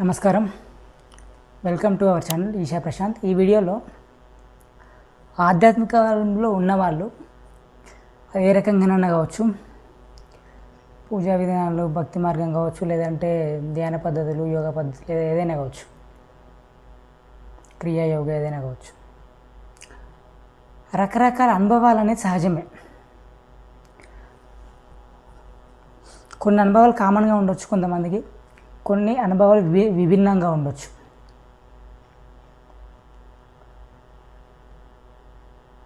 నమస్కారం, welcome to our channel ఈశా ప్రశాంత్. ఈ వీడియోలో ఆధ్యాత్మికంలో ఉన్నవాళ్ళు ఏ రకంగానైనా కావచ్చు, పూజా విధానాలు, భక్తి మార్గం కావచ్చు, లేదంటే ధ్యాన పద్ధతులు, యోగా పద్ధతులు ఏదైనా కావచ్చు, క్రియా యోగా ఏదైనా కావచ్చు, రకరకాల అనుభవాలు అనేది సహజమే. కొన్ని అనుభవాలు కామన్గా ఉండొచ్చు కొంతమందికి, కొన్ని అనుభవాలు విభిన్నంగా ఉండొచ్చు.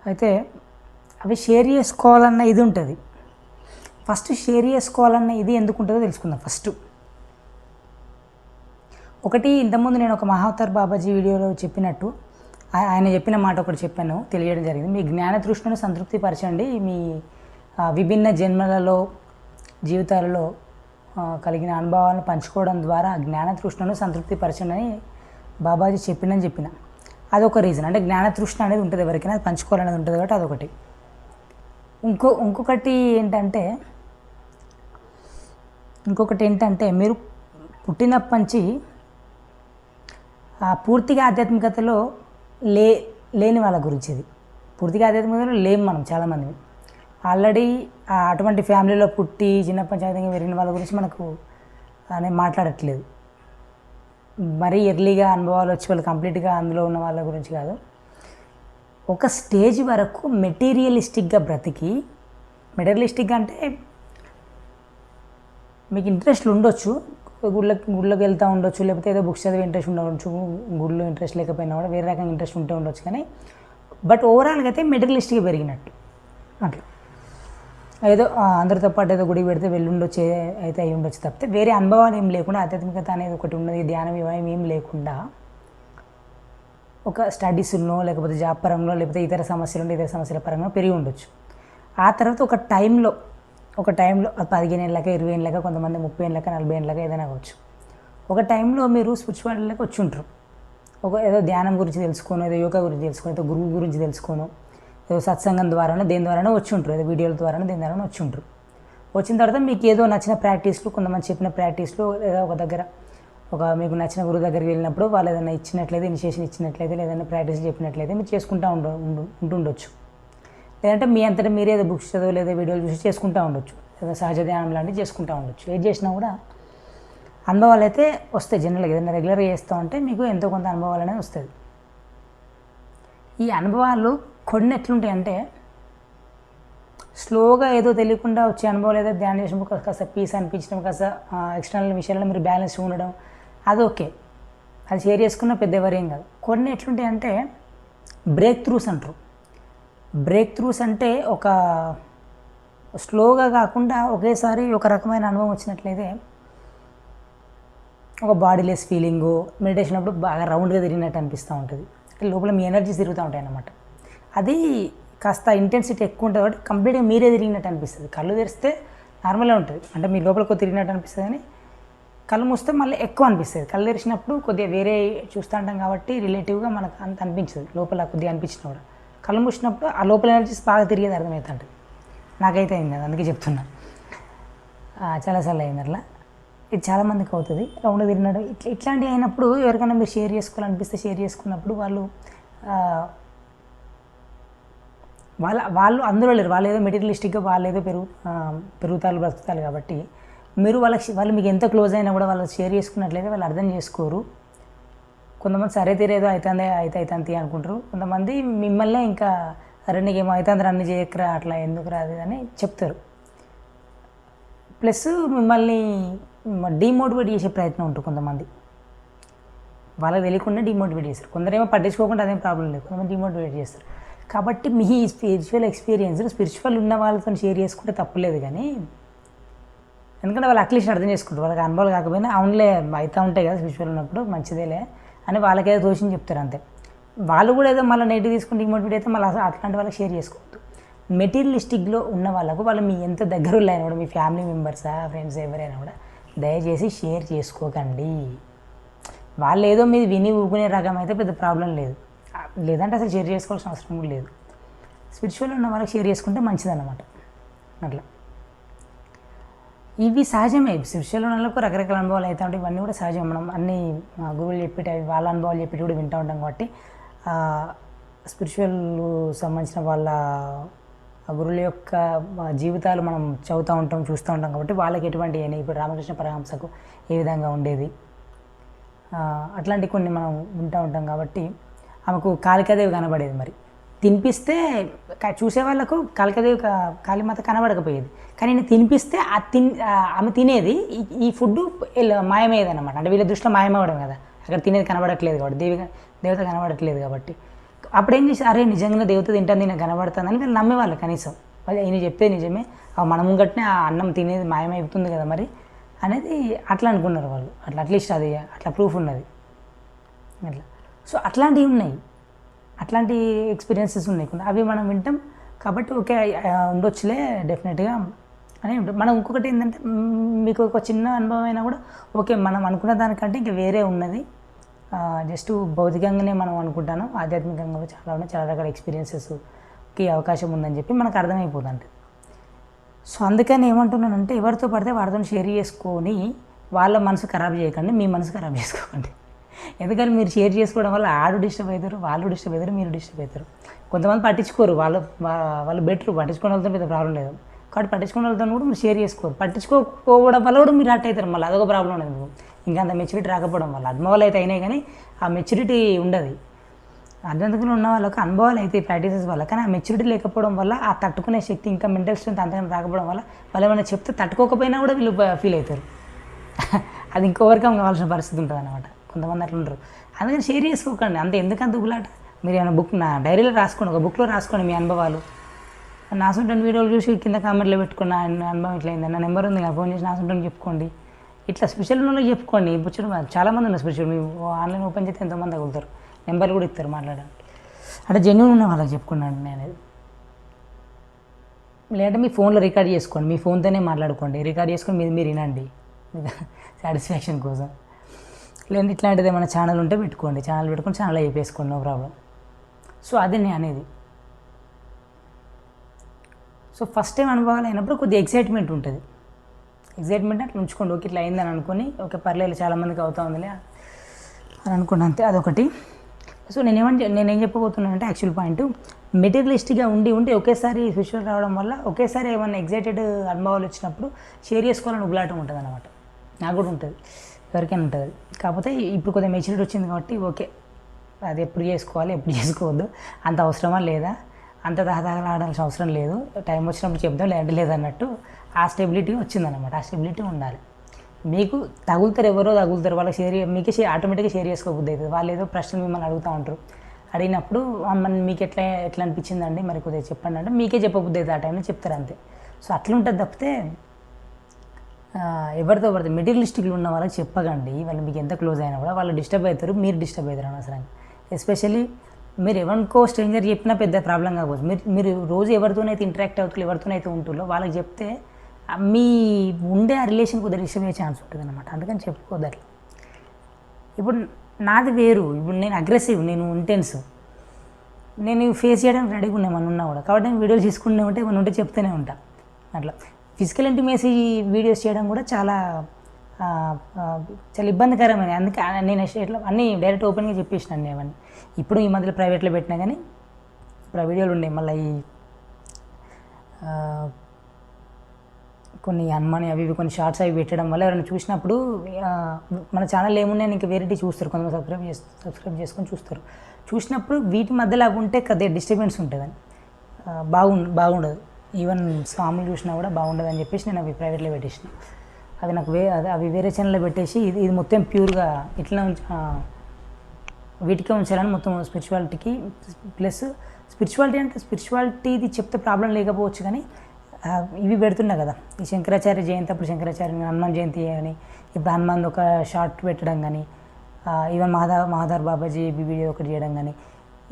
అయితే అవి షేర్ చేసుకోవాలన్న ఇది ఉంటుంది. ఫస్ట్ షేర్ చేసుకోవాలన్న ఇది ఎందుకు ఉంటుందో తెలుసుకుందాం. ఫస్ట్ ఒకటి, ఇంతకుముందు నేను ఒక మహావతార్ బాబాజీ వీడియోలో చెప్పినట్టు ఆయన చెప్పిన మాట ఒకటి చెప్పాను, తెలియడం జరిగింది. మీ జ్ఞాన తృష్ణను సంతృప్తి పరచండి, మీ విభిన్న జన్మలలో జీవితాలలో కలిగిన అనుభవాలను పంచుకోవడం ద్వారా జ్ఞాన తృష్ణను సంతృప్తి పరచండి బాబాజీ చెప్పిన అదొక రీజన్. అంటే జ్ఞాన తృష్ణ అనేది ఉంటుంది ఎవరికైనా, అది పంచుకోవాలనేది ఉంటుంది కాబట్టి అదొకటి. ఇంకొకటి ఏంటంటే మీరు పుట్టినప్పటి నుంచి పూర్తిగా ఆధ్యాత్మికతలో లేని వాళ్ళ గురించి. ఇది పూర్తిగా ఆధ్యాత్మికతలో లేము మనం చాలామంది. ఆల్రెడీ అటువంటి ఫ్యామిలీలో పుట్టి చిన్న పంచాయతీగా పెరిగిన వాళ్ళ గురించి మనకు నేను మాట్లాడట్లేదు. మరీ ఎర్లీగా అనుభవాలు వచ్చి వాళ్ళు కంప్లీట్గా అందులో ఉన్న వాళ్ళ గురించి కాదు. ఒక స్టేజ్ వరకు మెటీరియలిస్టిక్గా బ్రతికి, మెటీరియలిస్టిక్గా అంటే మీకు ఇంట్రెస్ట్లు ఉండొచ్చు, గుళ్ళకి వెళ్తూ ఉండొచ్చు, లేకపోతే ఏదో బుక్స్ చదివే ఇంట్రెస్ట్ ఉండవచ్చు, గుళ్ళు ఇంట్రెస్ట్ లేకపోయినా కూడా వేరే రకంగా ఇంట్రెస్ట్ ఉంటే ఉండొచ్చు. కానీ బట్ ఓవరాల్గా అయితే మెటీరియలిస్టిక్గా పెరిగినట్టు అట్లా ఏదో అందరితో పాటు ఏదో గుడికి పెడితే వెళ్ళి ఉండొచ్చు, అయితే అయి ఉండొచ్చు తప్పితే వేరే అనుభవాలు ఏం లేకుండా, ఆధ్యాత్మికత అనేది ఒకటి ఉన్నది, ధ్యానం ఏం లేకుండా ఒక స్టడీస్లో లేకపోతే జాబ్ పరంలో లేకపోతే ఇతర సమస్యల పరంగా పెరిగి ఉండొచ్చు. ఆ తర్వాత ఒక టైంలో 15 ఏళ్ళక 20 ఏళ్ళక, కొంతమంది 30 ఏళ్ళక 40 ఏళ్ళక ఏదైనా కావచ్చు, ఒక టైంలో మీరు స్పిరిచువాలిటీలోకి వచ్చి ఉంటారు. ఏదో ధ్యానం గురించి తెలుసుకోను, ఏదో యోగా గురించి తెలుసుకోను, ఏదో గురువు గురించి తెలుసుకోను, ఏదో సత్సంగం ద్వారానో దేని ద్వారానో వచ్చి ఉంటారు, ఏదో వీడియోల ద్వారానో దేని ద్వారానో వచ్చి ఉంటారు. వచ్చిన తర్వాత మీకు ఏదో నచ్చిన ప్రాక్టీస్లు, కొంతమంది చెప్పిన ప్రాక్టీస్లు, ఏదో ఒక దగ్గర మీకు నచ్చిన గురువు దగ్గరికి వెళ్ళినప్పుడు వాళ్ళు ఏదైనా ఇచ్చినట్లయితే, ఇనిషియేషన్ ఇచ్చినట్లయితే, లేదన్నా ప్రాక్టీస్ చెప్పినట్లయితే మీరు చేసుకుంటూ ఉంటుండొచ్చు. లేదంటే మీ అంతటా మీరే ఏదో బుక్స్ చదువు లేదా వీడియోలు చూసి చేసుకుంటూ ఉండొచ్చు, ఏదో సహజ ధ్యానం లాంటివి చేసుకుంటూ ఉండొచ్చు. ఏది చేసినా కూడా అనుభవాలు అయితే వస్తాయి. జనరల్గా ఏదైనా రెగ్యులర్గా చేస్తూ ఉంటే మీకు ఎంతో కొంత అనుభవాలు అనేది వస్తుంది. ఈ అనుభవాలు కొన్ని ఎట్లుంటాయంటే, స్లోగా ఏదో తెలియకుండా వచ్చే అనుభవాలు, ఏదో ధ్యానం చేసినప్పుడు కాస్త పీస్ అనిపించడం, కాస్త ఎక్స్టర్నల్ విషయాల్లో మీరు బ్యాలెన్స్ ఉండడం, అది ఓకే, అది షేర్ చేసుకున్న పెద్ద ఎవరేం కాదు. కొన్ని ఎట్లుంటాయంటే బ్రేక్ త్రూస్ అంటారు. బ్రేక్ త్రూస్ అంటే ఒక స్లోగా కాకుండా ఒకేసారి ఒక రకమైన అనుభవం వచ్చినట్లయితే, ఒక బాడీలెస్ ఫీలింగు, మెడిటేషన్ అప్పుడు బాగా రౌండ్గా తిరిగినట్టు అనిపిస్తూ ఉంటుంది. లోపల మీ ఎనర్జీస్ తిరుగుతూ ఉంటాయి అన్నమాట. అది కాస్త ఇంటెన్సిటీ ఎక్కువ ఉంటుంది కాబట్టి కంప్లీట్గా మీరే తిరిగినట్టు అనిపిస్తుంది. కళ్ళు తెరిస్తే నార్మల్గా ఉంటుంది, అంటే మీ లోపల కొద్ది తిరిగినట్టు అనిపిస్తుంది, కానీ కళ్ళు మూస్తే మళ్ళీ ఎక్కువ అనిపిస్తుంది. కళ్ళు తెరిచినప్పుడు కొద్దిగా వేరే చూస్తూ ఉంటాం కాబట్టి రిలేటివ్గా మనకు అంత అనిపించదు, లోపల కొద్దిగా అనిపించినా కూడా. కళ్ళు మూసినప్పుడు ఆ లోపల ఎనర్జీస్ బాగా తిరిగేది అర్థమవుతుంది. నాకైతే అయింది, అది అందుకే చెప్తున్నా, చాలాసార్లు అయింది అట్లా. ఇది చాలామందికి అవుతుంది, రౌండ్ తిరిగినట్టు. ఇట్లాంటివి అయినప్పుడు ఎవరికైనా మీరు షేర్ చేసుకోవాలనిపిస్తే షేర్ చేసుకున్నప్పుడు వాళ్ళు అందులో లేరు. వాళ్ళు ఏదో మెటీరియలిస్టిక్గా వాళ్ళు ఏదో పెరుగుతారు బ్రతుకుతారు కాబట్టి వాళ్ళు మీకు ఎంత క్లోజ్ అయినా కూడా వాళ్ళు షేర్ చేసుకున్నట్లయితే వాళ్ళు అర్థం చేసుకోరు. కొంతమంది సరే తీరేదో అవుతుంది అనుకుంటారు. కొంతమంది మిమ్మల్ని ఇంకా అరే నీకేమో అవుతుంది అన్ని చేయకరా, అట్లా ఎందుకు రాదు అని చెప్తారు. ప్లస్ మిమ్మల్ని డిమోటివేట్ చేసే ప్రయత్నం ఉంటుంది. కొంతమంది వాళ్ళకి తెలియకుండా డిమోటివేట్ చేస్తారు. కొందరేమో పట్టించుకోకుండా అదేం ప్రాబ్లం లేదు, కొంతమంది డిమోటివేట్ చేస్తారు. కాబట్టి మీ స్పిరిచువల్ ఎక్స్పీరియన్స్ స్పిరిచువల్ ఉన్న వాళ్ళతో షేర్ చేసుకుంటే తప్పులేదు, కానీ ఎందుకంటే వాళ్ళు అట్లీస్ట్ అర్థం చేసుకుంటారు. వాళ్ళకి అనుభవాలు కాకపోయినా అవునులే అవుతూ ఉంటాయి కదా స్పిరిచువల్ ఉన్నప్పుడు, మంచిదేలే అని వాళ్ళకేదో దోషం చెప్తారు అంతే. వాళ్ళు కూడా ఏదో మళ్ళీ నెగిటివ్ తీసుకుని డిమోటివేట్ అయితే మళ్ళీ అట్లాంటి వాళ్ళకి షేర్ చేసుకోవద్దు. మెటీరియలిస్టిక్లో ఉన్న వాళ్ళకు, వాళ్ళు మీ ఎంత దగ్గర అయినా కూడా, మీ ఫ్యామిలీ మెంబర్సా ఫ్రెండ్స్ ఎవరైనా కూడా దయచేసి షేర్ చేసుకోకండి. వాళ్ళు ఏదో మీది విని ఊకునే రకం అయితే పెద్ద ప్రాబ్లం లేదు, లేదంటే అసలు షేర్ చేసుకోవాల్సిన అవసరం కూడా లేదు. స్పిరిచువల్ ఉన్న వాళ్ళకి షేర్ చేసుకుంటే మంచిదన్నమాట. అట్లా ఇవి సహజమే. స్పిరిచువల్ వాళ్ళకు రకరకాల అనుభవాలు అవుతా ఉంటాయి. ఇవన్నీ కూడా సహజం. మనం అన్ని గురువులు చెప్పేటి అవి వాళ్ళ అనుభవాలు చెప్పేటి కూడా వింటూ ఉంటాం కాబట్టి స్పిరిచువల్ సంబంధించిన వాళ్ళ గురువుల యొక్క జీవితాలు మనం చదువుతూ ఉంటాం, చూస్తూ ఉంటాం కాబట్టి వాళ్ళకి ఎటువంటి అయినాయి. ఇప్పుడు రామకృష్ణ పరమహంసకు ఏ విధంగా ఉండేది అట్లాంటి కొన్ని మనం వింటూ ఉంటాం కాబట్టి ఆమెకు కాళికాదేవి కనబడేది. మరి తినిపిస్తే చూసే వాళ్ళకు కాళికాదేవి కాళీమాత కనబడకపోయేది, కానీ నేను తినిపిస్తే ఆమె తినేది ఈ ఫుడ్ మాయమయ్యేది అనమాట. అంటే వీళ్ళ దృష్టిలో మాయమవ్వడం కదా, అక్కడ తినేది కనబడట్లేదు కాబట్టి దేవత కనబడట్లేదు కాబట్టి అప్పుడు ఏం చేసి అరే నిజంగానే దేవత తింటుంది నాకు కనబడుతుందని వీళ్ళు నమ్మేవాళ్ళు. కనీసం వాళ్ళు ఈయన చెప్పేది నిజమే, మన ముంగట్నే ఆ అన్నం తినేది మాయమైపోతుంది కదా మరి అనేది అట్లా అనుకున్నారు వాళ్ళు. అట్లీస్ట్ అది అట్లా ప్రూఫ్ ఉన్నది అట్లా. సో అట్లాంటివి ఉన్నాయి, అట్లాంటి ఎక్స్పీరియన్సెస్ ఉన్నాయి కొన్ని, అవి మనం వింటాం కాబట్టి ఓకే ఉండొచ్చులే డెఫినెట్గా అని ఉంటుంది. మనం ఇంకొకటి ఏంటంటే మీకు ఒక చిన్న అనుభవం అయినా కూడా ఓకే మనం అనుకున్న దానికంటే ఇంకా వేరే ఉన్నది, జస్ట్ భౌతికంగానే మనం అనుకుంటాను, ఆధ్యాత్మికంగా చాలా ఉన్నాయి, చాలా రకాల ఎక్స్పీరియన్సెస్కి అవకాశం ఉందని చెప్పి మనకు అర్థమైపోతుంది. సో అందుకని ఏమంటున్నానంటే ఎవరితో పడితే వారితో షేర్ చేసుకొని వాళ్ళ మనసు ఖరాబ్ చేయకండి, మీ మనసు ఖరాబ్ చేసుకోకండి. ఎందుకంటే మీరు షేర్ చేసుకోవడం వల్ల ఆడు డిస్టర్బ్ అవుతారు, వాళ్ళు డిస్టర్బ్ అవుతారు, మీరు డిస్టర్బ్ అవుతారు. కొంతమంది పట్టించుకోరు, వాళ్ళు బెటర్, పట్టించుకోవడం వాళ్ళతో పెద్ద ప్రాబ్లం లేదు కాబట్టి పట్టించుకునే వాళ్ళతో కూడా మీరు షేర్ చేసుకోరు. పట్టించుకోకపోవడం వల్ల కూడా మీరు హర్ట్ అవుతారు, మళ్ళీ అదొక ప్రాబ్లం ఉండదు. ఇంకా అంత మెచ్యూరిటీ రాకపోవడం వల్ల అనుభవాలు అయితే అయినాయి కానీ ఆ మెచ్యూరిటీ ఉండదు. అర్థంతకులు ఉన్న వాళ్ళకి అనుభవాలు అయితే ప్రాక్టీసెస్ వల్ల, కానీ ఆ మెచ్యూరిటీ లేకపోవడం వల్ల ఆ తట్టుకునే శక్తి ఇంకా మెంటల్ స్ట్రెంత్ అంతగా రాకపోవడం వల్ల వాళ్ళు ఏమైనా చెప్తే తట్టుకోకపోయినా కూడా వీళ్ళు ఫీల్ అవుతారు. అది ఇంకో ఓవర్కమ్ కావాల్సిన పరిస్థితి ఉంటుంది అనమాట. కొంతమంది అట్లా ఉంటారు. అందుకని షేర్ చేసుకోకండి, అంత ఎందుకంత ఉగులాట. మీరు ఏమైనా బుక్ నా డైరీలో రాసుకోండి, ఒక బుక్లో రాసుకోండి మీ అనుభవాలు. నాసుంటాను వీడియోలు చూసి కింద కామెంట్లో పెట్టుకున్న అనుభవం ఇట్లా అయింది, నా నెంబర్ ఉంది, ఫోన్ చేసి నాసుంటాను చెప్పుకోండి. ఇట్లా స్పెషల్ వాళ్ళకి చెప్పుకోండి. ఇప్పుడు చాలామంది ఉన్నారు స్పెషల్, మీ ఆన్లైన్ ఓపెన్ చేస్తే ఎంతోమంది తగులుతారు, నెంబర్లు కూడా ఇస్తారు మాట్లాడడానికి. అంటే జెన్యూన్ ఉన్న వాళ్ళకి చెప్పుకున్నాను నేను అనేది. లేదంటే మీ ఫోన్లో రికార్డ్ చేసుకోండి, మీ ఫోన్తోనే మాట్లాడుకోండి, రికార్డ్ చేసుకొని మీరు వినండి సాటిస్ఫాక్షన్ కోసం. లేదంటే ఇట్లాంటిది ఏమైనా ఛానల్ ఉంటే పెట్టుకోండి, ఛానల్ పెట్టుకొని ఛానల్ అయిపోసుకోండి, నో ప్రాబ్లం. సో అదే నేను అనేది. సో ఫస్ట్ టైం అనుభవాలు అయినప్పుడు కొద్దిగా ఎక్సైట్మెంట్ ఉంటుంది, ఎక్సైట్మెంట్ అట్లా ఉంచుకోండి. ఓకే ఇట్లా అయిందని అనుకొని ఓకే పర్లేదు చాలామందికి అవుతా ఉందిలే అని అనుకోండి, అంతే. అదొకటి. సో నేనేం చెప్పబోతున్నానంటే యాక్చువల్ పాయింట్, మెటీరియలిస్ట్గా ఉండి ఒకేసారి స్పిరిచువల్ రావడం వల్ల ఒకేసారి ఏమైనా ఎగ్జైటెడ్ అనుభవాలు వచ్చినప్పుడు షేర్ చేసుకోవాలని ఉబలాటం ఉంటుంది అనమాట. నాకు కూడా ఉంటుంది, ఎవరికైనా ఉంటుంది. కాకపోతే ఇప్పుడు కొద్దిగా మెచ్యూరిటీ వచ్చింది కాబట్టి ఓకే అది ఎప్పుడు చేసుకోవాలి ఎప్పుడు చేసుకోవద్దు, అంత అవసరమా లేదా, అంత తహతహలాడాల్సిన అవసరం లేదు, టైం వచ్చినప్పుడు చెప్దాం లేదంటే లేదన్నట్టు ఆ స్టెబిలిటీ వచ్చిందనమాట. ఆ స్టెబిలిటీ ఉండాలి. మీకు తగులుతారు, ఎవరో తగులుతారు, వాళ్ళకి మీకే ఆటోమేటిక్గా షేర్ చేసుకోబుద్ది అవుతుంది. వాళ్ళు ఏదో ప్రశ్నలు మిమ్మల్ని అడుగుతూ ఉంటారు, అడిగినప్పుడు మీకు ఎట్లా అనిపించిందండి మరి కొద్దిగా చెప్పండి అంటే మీకే చెప్పబుద్ది అవుతుంది, ఆ టైంలో చెప్తారు అంతే. సో అట్లా ఉంటుంది తప్పితే ఎవరితో పడితే మెటీరియలిస్టిక్లు ఉన్న వాళ్ళకి చెప్పకండి. వాళ్ళు మీకు ఎంత క్లోజ్ అయినా కూడా వాళ్ళు డిస్టర్బ్ అవుతారు, మీరు డిస్టర్బ్ అవుతారు అనవసరంగా. ఎస్పెషల్లీ మీరు ఎవరికో స్ట్రేంజర్ చెప్పినా పెద్ద ప్రాబ్లం కాకపోవచ్చు, మీరు రోజు ఎవరితోనైతే ఇంటరాక్ట్ అవుతారో ఎవరితోనైతే ఉంటుందో వాళ్ళకి చెప్తే మీ ఉండే ఆ రిలేషన్ కొద్దిగా డిస్టర్బ్ అయ్యే ఛాన్స్ ఉంటుంది అనమాట. అందుకని చెప్పుకోవద్దు అట్లా. ఇప్పుడు నాది వేరు, ఇప్పుడు నేను అగ్రెసివ్, నేను ఇంటెన్స్, నేను ఫేస్ చేయడానికి రెడీగా ఉన్నా ఏమన్నా ఉన్నా కూడా, కాబట్టి నేను వీడియోలు తీసుకుంటూనే ఉంటే ఏమన్నా ఉంటే చెప్తూనే ఉంటా. అట్లా ఫిజికల్ ఇంటిమేసీ వీడియోస్ చేయడం కూడా చాలా ఇబ్బందికరమైన. అందుకే నేను ఇట్లా అన్నీ డైరెక్ట్ ఓపెన్గా చెప్పేసినాను నేను అవన్నీ. ఇప్పుడు ఈ మధ్యలో ప్రైవేట్లో పెట్టినా కానీ ఇప్పుడు ఆ వీడియోలు ఉండే మళ్ళీ ఈ కొన్ని హనుమాని అవి కొన్ని షార్ట్స్ అవి పెట్టడం వల్ల ఎవరైనా చూసినప్పుడు మన ఛానల్ ఏమున్నాయని ఇంకా వేరేటి చూస్తారు, కొంతమంది సబ్స్క్రైబ్ చేసుకొని చూస్తారు. చూసినప్పుడు వీటి మధ్యలో ఉంటే కొద్దిగా డిస్టర్బెన్స్ ఉంటుందని బాగుండదు. ఈవెన్ స్వాములు చూసినా కూడా బాగుండదు అని చెప్పేసి నేను అవి ప్రైవేట్లో పెట్టేసిన. అది నాకు అవి వేరే ఛానల్లో పెట్టేసి ఇది మొత్తం ప్యూర్గా ఇట్లా వీటికే ఉంచాలని మొత్తం స్పిరిచువాలిటీకి ప్లస్ స్పిరిచువాలిటీ అంటే స్పిరిచువాలిటీది చెప్తే ప్రాబ్లం లేకపోవచ్చు, కానీ ఇవి పెడుతున్నా కదా ఈ శంకరాచార్య జయంతి అప్పుడు శంకరాచార్య హనుమాన్ జయంతి అని ఇప్పుడు హనుమాన్ ఒక షార్ట్ పెట్టడం కానీ ఈవెన్ మహాదార్ బాబాజీ వీడియో ఒకటి చేయడం కానీ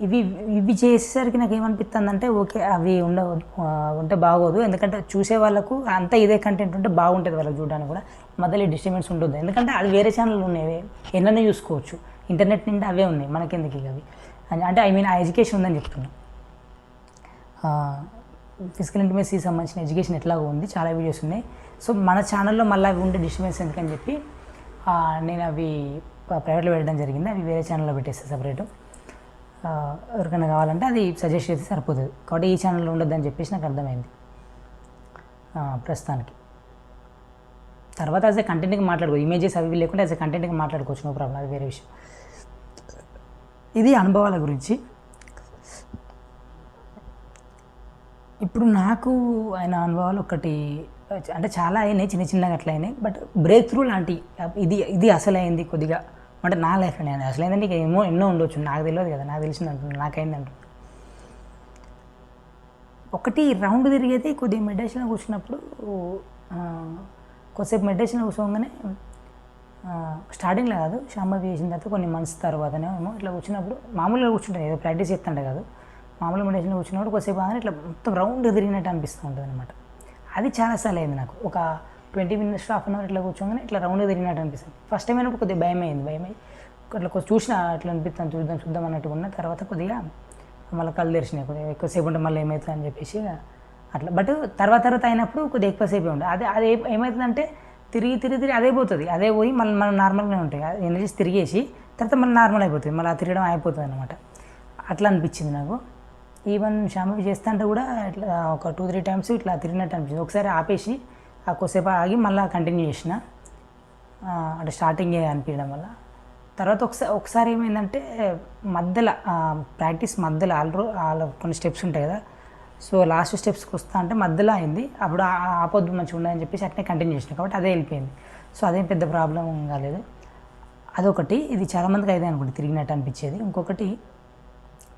ఇవి చేసేసరికి నాకు ఏమనిపిస్తుందంటే ఓకే అవి ఉంటే బాగోదు. ఎందుకంటే చూసే వాళ్ళకు అంతా ఇదే కంటెంట్ ఉంటే బాగుంటుంది, వాళ్ళకి చూడడానికి కూడా మధ్యలో డిస్టర్బెన్స్ ఉంటుంది. ఎందుకంటే అది వేరే ఛానల్ ఉన్నాయి, ఎన్నైనా చూసుకోవచ్చు, ఇంటర్నెట్ నిండా అవే ఉన్నాయి, మనకెందుకు అవి అంటే ఆ ఎడ్యుకేషన్ ఉందని చెప్తున్నా. ఫిజికల్ ఇంటిమేసీ సంబంధించిన ఎడ్యుకేషన్ ఎట్లాగో ఉంది, చాలా వీడియోస్ ఉన్నాయి. సో మన ఛానల్లో మళ్ళీ అవి ఉండే డిస్టర్బెన్స్ ఎందుకని చెప్పి నేను అవి ప్రైవేట్లో పెట్టడం జరిగింది. అవి వేరే ఛానల్లో పెట్టేస్తాను సపరేట్. ఎవరికైనా కావాలంటే అది సజెస్ట్ చేస్తే సరిపోతుంది. కాబట్టి ఈ ఛానల్లో ఉండొద్దని చెప్పేసి నాకు అర్థమైంది ప్రస్తుతానికి. తర్వాత యాజ్ ఎ కంటెంట్గా మాట్లాడుకో, ఇమేజెస్ అవి లేకుండా యాజ్ ఎ కంటెంట్గా మాట్లాడుకోవచ్చు, నో ప్రాబ్లం, అది వేరే విషయం. ఇది అనుభవాల గురించి. ఇప్పుడు నాకు ఆయన అనుభవాలు ఒకటి అంటే చాలా అయినాయి, చిన్న చిన్నగా అట్లా అయినాయి. బట్ బ్రేక్ త్రూ లాంటి ఇది అసలైంది కొద్దిగా అంటే నా లైఫ్లో నేను అసలైందంటే ఇక ఎన్నో ఉండొచ్చు, నాకు తెలియదు కదా, నాకు తెలిసింది అంటున్నాను, నాకైంది అంటున్నాను. ఒకటి రౌండ్ తిరిగేది కొద్దిగా మెడిటేషన్లో కూర్చున్నప్పుడు, కొద్దిసేపు మెడిటేషన్లో కూర్చోగానే స్టార్టింగ్లో కాదు, శాంభవి చేసిన తర్వాత కొన్ని మంత్స్ తర్వాతనే ఏమో ఇట్లా కూర్చున్నప్పుడు మామూలుగా కూర్చుంటాను, ఏదో ప్రాక్టీస్ చేస్తుంటే కాదు, మామూలుగా మెడిటేషన్లో కూర్చున్నప్పుడు కొద్దిసేపు కానీ ఇట్లా మొత్తం రౌండ్ తిరిగినట్టు అనిపిస్తూ ఉంటుంది అనమాట. అది చాలాసార్లు అయింది నాకు. ఒక 20 minutes హాఫ్ అన్ అవర్ ఇట్లా కూర్చోగానే ఇట్లా రౌండ్ తిరిగినట్టు అనిపిస్తుంది. ఫస్ట్ టైం అయినప్పుడు కొద్దిగా భయం అయ్యి అట్లా కొంచెం చూసినా అట్లా అనిపిస్తాను, చూద్దాం అన్నట్టుగా ఉన్న తర్వాత కొద్దిగా మళ్ళీ కళ్ళు తెరిచినాయి, కొద్దిగా ఎక్కువసేపు ఉంటే మళ్ళీ ఏమవుతుంది అని చెప్పేసి అట్లా. బట్ తర్వాత అయినప్పుడు కొద్దిగా ఎక్కువసేపే ఉంటుంది. అది ఏమవుతుందంటే తిరిగి అదే పోతుంది, అదే పోయి మళ్ళీ మనం నార్మల్గానే ఉంటాయి, ఎనర్జీస్ తిరిగేసి తర్వాత మళ్ళీ నార్మల్ అయిపోతుంది, మళ్ళీ ఆ తిరగడం అయిపోతుంది అనమాట. అట్లా అనిపించింది నాకు. ఈవెన్ శాంభవి చేస్తా అంటే కూడా ఇట్లా ఒక 2-3 times ఇట్లా తిరిగినట్టు అనిపించింది. ఒకసారి ఆపేసి కొద్దిసేపు ఆగి మళ్ళీ కంటిన్యూ చేసిన, అంటే స్టార్టింగే అనిపించడం వల్ల. తర్వాత ఒకసారి ఏమైందంటే మధ్యలో ప్రాక్టీస్ మధ్యలో కొన్ని స్టెప్స్ ఉంటాయి కదా, సో లాస్ట్ స్టెప్స్కి వస్తా అంటే మధ్యలో అయింది. అప్పుడు ఆపొద్దు మంచిగా ఉండదని చెప్పేసి అట్నే కంటిన్యూ చేసిన, కాబట్టి అదే వెళ్ళిపోయింది. సో అదేం పెద్ద ప్రాబ్లం కాలేదు. అదొకటి. ఇది చాలామందికి అయితే అనుకోండి తిరిగినట్టు అనిపించేది. ఇంకొకటి